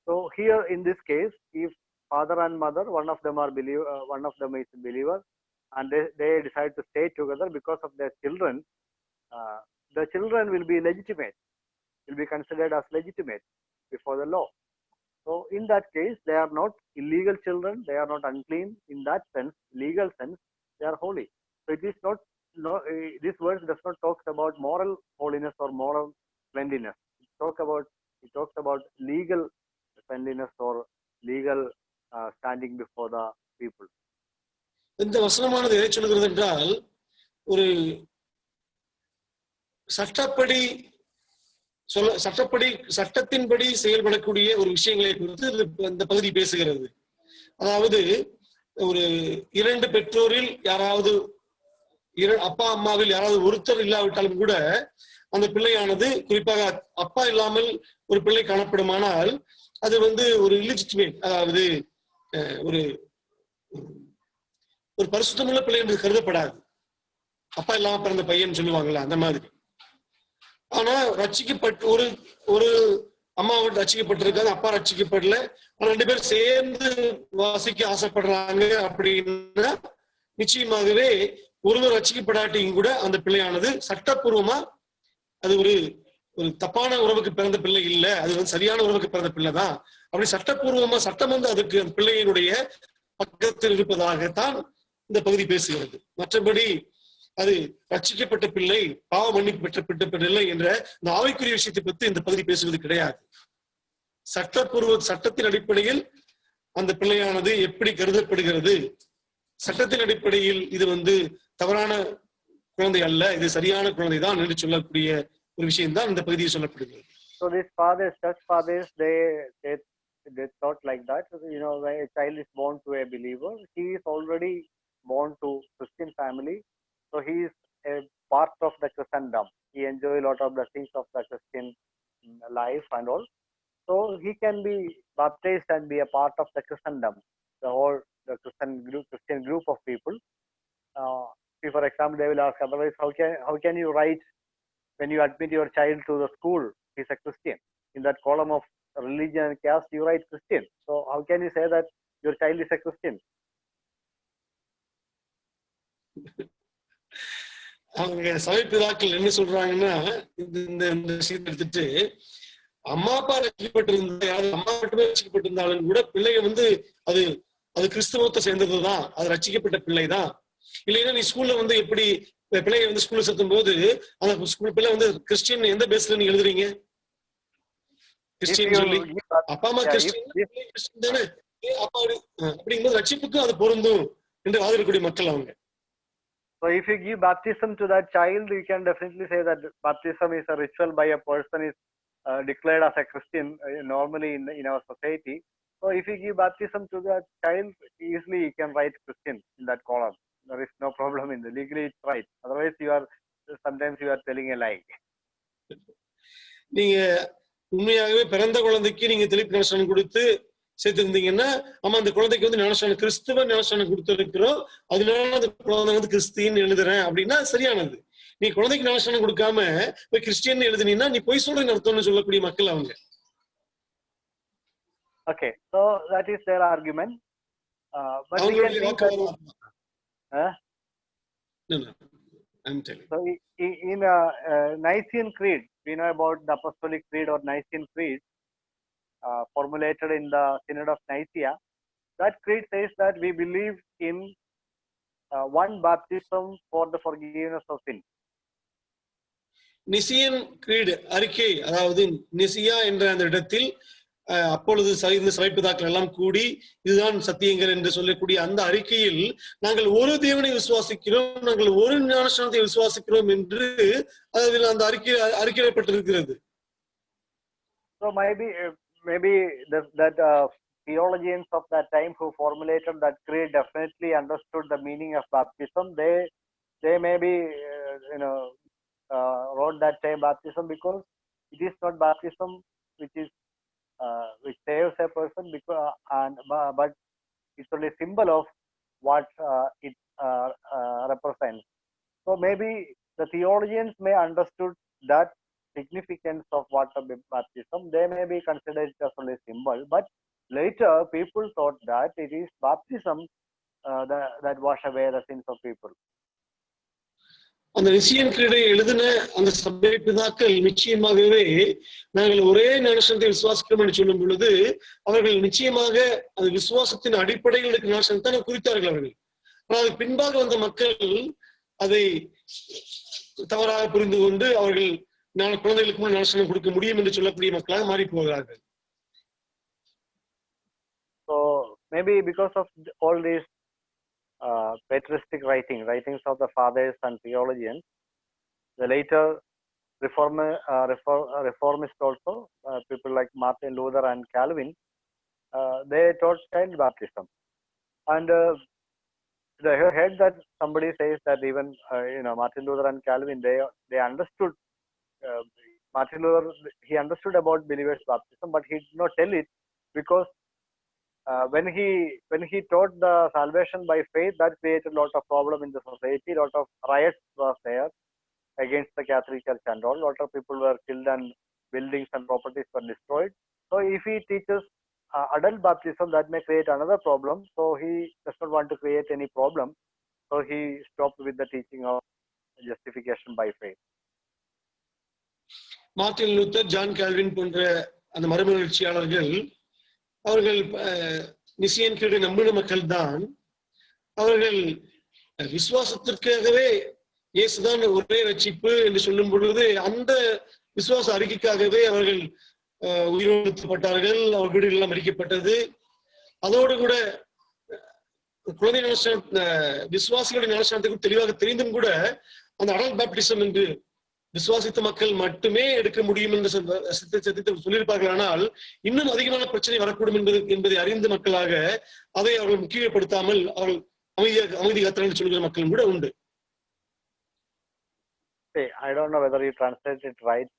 So here in this case, if father and mother, one of them is a believer, and they decide to stay together because of their children, the children will be legitimate, will be considered as legitimate before the law. So in that case, they are not illegal children, they are not unclean. In that sense, legal sense, they are holy. So it is not, this verse does not talk about moral holiness or moral cleanliness. It talks about legal cleanliness or legal standing before the people. இந்த வசனமானது எதை சொல்கிறது என்றால், ஒரு சட்டத்தின்படி செயல்படக்கூடிய ஒரு விஷயங்களை குறித்து இந்த பகுதி பேசுகிறது. அதாவது ஒரு 2 பெற்றோரில் யாராவது அப்பா அம்மாவில் யாராவது ஒருத்தர் இல்லாவிட்டாலும் கூட அந்த பிள்ளையானது, குறிப்பாக அப்பா இல்லாமல் ஒரு பிள்ளை காணப்படுமானால் அது ஒரு இல்லிஜிட்டிமேட், அதாவது ஒரு ஒரு பரிசுத்தமுள்ள பிள்ளை என்று கருதப்படாது. அப்பா இல்லாம பிறந்த பையன் சொல்லுவாங்கல்ல, அந்த மாதிரி. ஆனா ரட்சிக்கப்பட்டு ஒரு அம்மாவோட ரட்சிக்கப்பட்டிருக்காது, அப்பா ரட்சிக்கப்படல, 2 பேர் சேர்ந்து வாசிக்க ஆசைப்படுறாங்க அப்படின்னா நிச்சயமாகவே ஒருவர் ரட்சிக்கப்படாட்டியும் கூட அந்த பிள்ளையானது சட்டப்பூர்வமா அது ஒரு தப்பான உறவுக்கு பிறந்த பிள்ளை இல்ல, அது சரியான உறவுக்கு பிறந்த பிள்ளை தான். அப்படி சட்டப்பூர்வமா சட்டம் அதுக்கு அந்த பிள்ளையினுடைய பக்கத்தில் இருப்பதாகத்தான் இந்த பகுதி பேசுகிறது. மற்றபடி அது ரட்சிக்கப்பட்ட பிள்ளை, பாவ மன்னிப்பு பெற்ற பிள்ளை என்ற இந்த ஆவிக்குரிய விஷயத்தை பற்றி இந்த பகுதி பேசுவது கிடையாது. சட்டத்தின் அடிப்படையில் அந்த பிள்ளையானது எப்படி கருதப்படுகிறது, சட்டத்தின் அடிப்படையில் இது தவறான குழந்தை அல்ல, இது சரியான குழந்தை தான் என்று சொல்லக்கூடிய ஒரு விஷயம் தான் இந்த பகுதியில் சொல்லப்படுகிறது. So these fathers, church fathers, they thought like that. When a child is born to a believer, he is already born to Christian family, so he is a part of the Christendom. He enjoy a lot of the things of the Christian life and all. So he can be baptized and be a part of the Christendom, the Christian group of people. See, for example, they will ask, otherwise how can you write when you admit your child to the school, he's a Christian? In that column of religion and caste, you write Christian. So how can you say that your child is a Christian? அவங்க சபைப்பிதாக்கள் என்ன சொல்றாங்கன்னா, இந்த விஷயத்தை எடுத்துட்டு அம்மா அப்பா ரசிக்கப்பட்டிருந்தா, யாராவது அம்மா மட்டுமே ரசிக்கப்பட்டிருந்தாலும் கூட பிள்ளைங்க அது அது கிறிஸ்தவத்தை சேர்ந்ததுதான், அது ரசிக்கப்பட்ட பிள்ளை தான். இல்லைன்னா நீ ஸ்கூல்ல எப்படி பிள்ளைங்க ஸ்கூல்ல சேர்த்தும் போது அந்த ஸ்கூல் பிள்ளை கிறிஸ்டியன் எந்த பேஸ்ல நீங்க எழுதுறீங்க? கிறிஸ்டியன் சொல்லி அப்பா அம்மா கிறிஸ்டியன் தானே, அப்பா அப்படிங்கும்போது ரட்சிப்புக்கும் அது பொருந்தும் என்று வாதிடக்கூடிய மக்கள் அவங்க. So if you give baptism to that child, you can definitely say that baptism is a ritual by a person is declared as a Christian normally in our society. So if you give baptism to that child, easily you can write Christian in that column. There is no problem in the legally it's right. Otherwise you are sometimes you are telling a lie. நீங்க உண்மையாகவே பிறந்த குழந்தைக்கு நீங்க தெளிப்பு ஞானஸ்நானம் கொடுத்து சேர்த்திருந்தீங்கன்னா, ஆமா அந்த குழந்தைக்கு வந்து ஞானஸ்நானம் கிறிஸ்துவ ஞானஸ்நானம் கொடுத்திருக்கிறோம், அதனால அந்த குழந்தை வந்து கிறிஸ்தின்னு எழுதுறேன் அப்படின்னா சரியானது. நீ குழந்தைக்கு ஞானஸ்நானம் கொடுக்காம போய் கிறிஸ்டியன் எழுதுனீங்கன்னா நீ பொய் சொல்றேன்னு அர்த்தம்னு சொல்லக்கூடிய மக்கள் அவங்க. Okay, so that is their argument. But we can see that, so in Nicene Creed, we know about the Apostolic Creed or Nicene Creed, formulated in the Synod of Nicaea. That creed says that we believe in one baptism for the forgiveness of sin. Nicene creed அறிக்கை, அதாவது நிசியா என்ற அந்த இடத்தில் அப்பொழுது இந்த சபைப்பிதாக்கள் எல்லாம் கூடி இதுதான் சத்தியங்கள் என்று சொல்லக்கூடிய அந்த அறிக்கையில் நாங்கள் ஒரு தேவனை விசுவாசிக்கிறோம், நாங்கள் ஒரு ஞானஸ்நானத்தை விசுவாசிக்கிறோம் என்று அதில் அந்த அறிக்கையிடப்பட்டிருக்கிறது. So maybe that theologians of that time who formulated that creed definitely understood the meaning of baptism. They maybe wrote that same baptism because it is not baptism which saves a person, but it's only a symbol of what it represents. So maybe the theologians may understood that significance of water baptism. They may be considered it as only a symbol, but later people thought that it is baptism that wash away the sins of people. அந்த நிசியன் கிரீடை எழுதின அந்த சபை பிதாக்கள் நிச்சயமாகவே நாங்கள் ஒரே ஞானஸ்நானத்தை விசுவாசிக்கிறோம் என்று சொல்லும் பொழுது அவர்கள் நிச்சயமாக அந்த விசுவாசத்தின் அடிப்படையில் இருக்கிற ஞானஸ்நானத்தை குறித்தார்கள் அவர்கள். ஆனால் அதுக்கு பின்பாக வந்த மக்கள் அதை தவறாக புரிந்து கொண்டு அவர்கள் குழந்தைகளுக்கு முன் ஞானஸ்நானம் கொடுக்க முடியும் என்று சொல்லக்கூடிய மக்களாக மாறி போகிறார்கள். So maybe because of all these patristic writings of the fathers and theologians, the later reformists also, people like Martin Luther and Calvin, they taught child baptism. And I heard that somebody says that even Martin Luther and Calvin, they understood. Martin Luther, he understood about believers' baptism, but he did not tell it because when he taught the salvation by faith, that created a lot of problem in the society. A lot of riots were there against the Catholic Church and all. A lot of people were killed and buildings and properties were destroyed. So if he teaches adult baptism, that may create another problem. So he does not want to create any problem. So he stopped with the teaching of justification by faith. Martin Luther, John Calvin போன்ற அந்த மறுமலர்ச்சியாளர்கள் அவர்கள் நிசியன் கிரீடை நம்பின மக்கள் தான். அவர்கள் விசுவாசத்திற்காகவே இயேசுதான் ஒரே ரட்சிப்பு என்று சொல்லும் பொழுது அந்த விசுவாச அறிக்கைக்காகவே அவர்கள் உயிரிழக்கப்பட்டார்கள், அவர் வீடுகள் எல்லாம் மறிக்கப்பட்டது. அதோடு கூட குழந்தை விசுவாசிகளுடைய ஞானஸ்நானத்துக்கு தெளிவாக தெரிந்தும் கூட அந்த அடல்ட் பேப்டிசம் என்று விசுவாசித்த மக்கள் மட்டுமே எடுக்க முடியும் என்று சொல்லியிருப்பார்கள். ஆனால் இன்னும் அதிகமான பிரச்சனை வரக்கூடும் என்பதை அறிந்த மக்களாக அதை அவர்கள் முக்கியப்படுத்தாமல் அவர்கள் அமைதி காத்தல் சொல்கிற மக்களும் கூட உண்டு. I don't know whether you translate it right.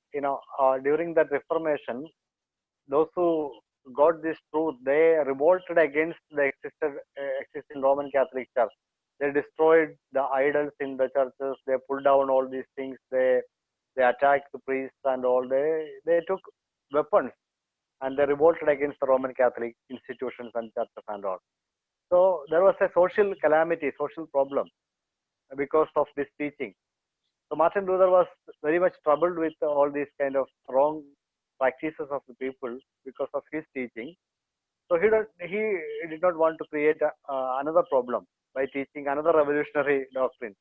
During that Reformation, those who got this truth, they revolted against the existing Roman Catholic Church. They destroyed the idols in the churches. They pulled down all these things. They attacked the priests and all. They took weapons and they revolted against the Roman Catholic institutions and churches and all. So there was a social calamity, social problem because of this teaching. So Martin Luther was very much troubled with all these kind of wrong practices of the people because of his teaching. So he did not want to create another problem by teaching another revolutionary doctrine.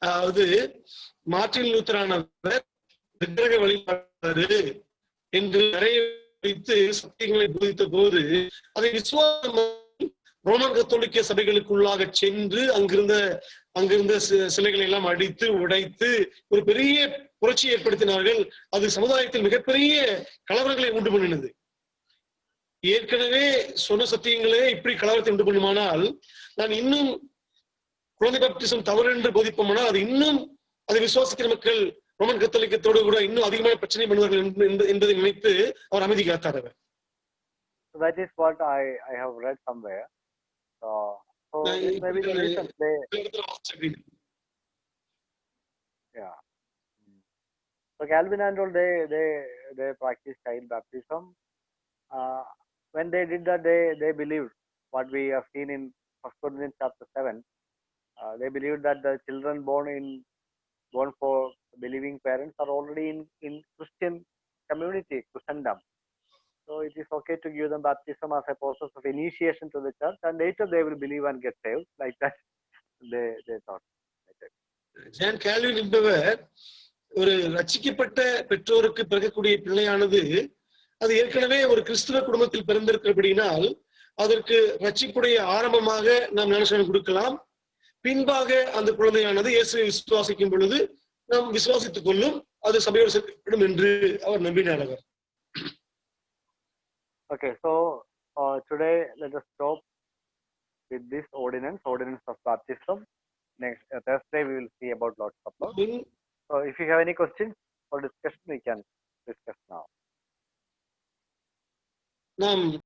அதாவது Martin லூத்தரானவர் விக்கிரக வழிபாடு என்று நிறைய வைத்து சத்தியங்களை போதித்த போது அதை விசுவாசம் ரோமன் கத்தோலிக்க சபைகளுக்குள்ளாக சென்று அங்கிருந்த சிலைகளை எல்லாம் அடித்து உடைத்து ஒரு பெரிய புரட்சி ஏற்படுத்தினார்கள். அது சமுதாயத்தில் மிகப்பெரிய கலவரங்களை உண்டு பண்ணினது. ஏற்கனவே சொன்ன சத்தியங்களே இப்படி கலவரத்தை உண்டு பண்ணுமானால் நான் இன்னும் குழந்தை பாப்டிசம் தவறு என்று போதிப்போம்னா அது இன்னும் அதை விசுவாசிக்கிற மக்கள் ரோமன் கத்தோலிக்கத்தோடு கூட இன்னும் அதிகமான பிரச்சனை பண்ணுவார்கள் என்பதை நினைத்து அவர் அமைதி காத்தார் அவர். So that is what I have read somewhere. So it may be the reason they, yeah. So Calvin and all, they practice child baptism. When they did that, they believed what we have seen in 1 Corinthians chapter 7. They believed that the children born for believing parents are already in Christian community, Christendom. So it is okay to give them baptism as a process of initiation to the church, and later they will believe and get saved. Like that, they thought. John Calvin என்பவர் ஒரு ரட்சிக்கப்பட்ட பெற்றோருக்கு பிறக்கக்கூடிய பிள்ளையானது அது ஏற்கனவே ஒரு கிறிஸ்துவ குடும்பத்தில் பிறந்திருக்கிறபடினால் அதற்கு ரட்சிப்புடைய ஆரம்பமாக நாம் ஞானஸ்நானம் கொடுக்கலாம். பின்பாக அந்த குழந்தையானது இயேசுவை விசுவாசிக்கும் பொழுது நாம் விசுவாசித்துக் கொள்ளும், அது சபையோடு சேர்க்கப்படும் என்று அவர் நம்பினார் அவர். Okay, so today let us stop with this ordinance of baptism. Next Thursday we will see about Lord's Supper. So if you have any questions or discussion, we can discuss now. நாம்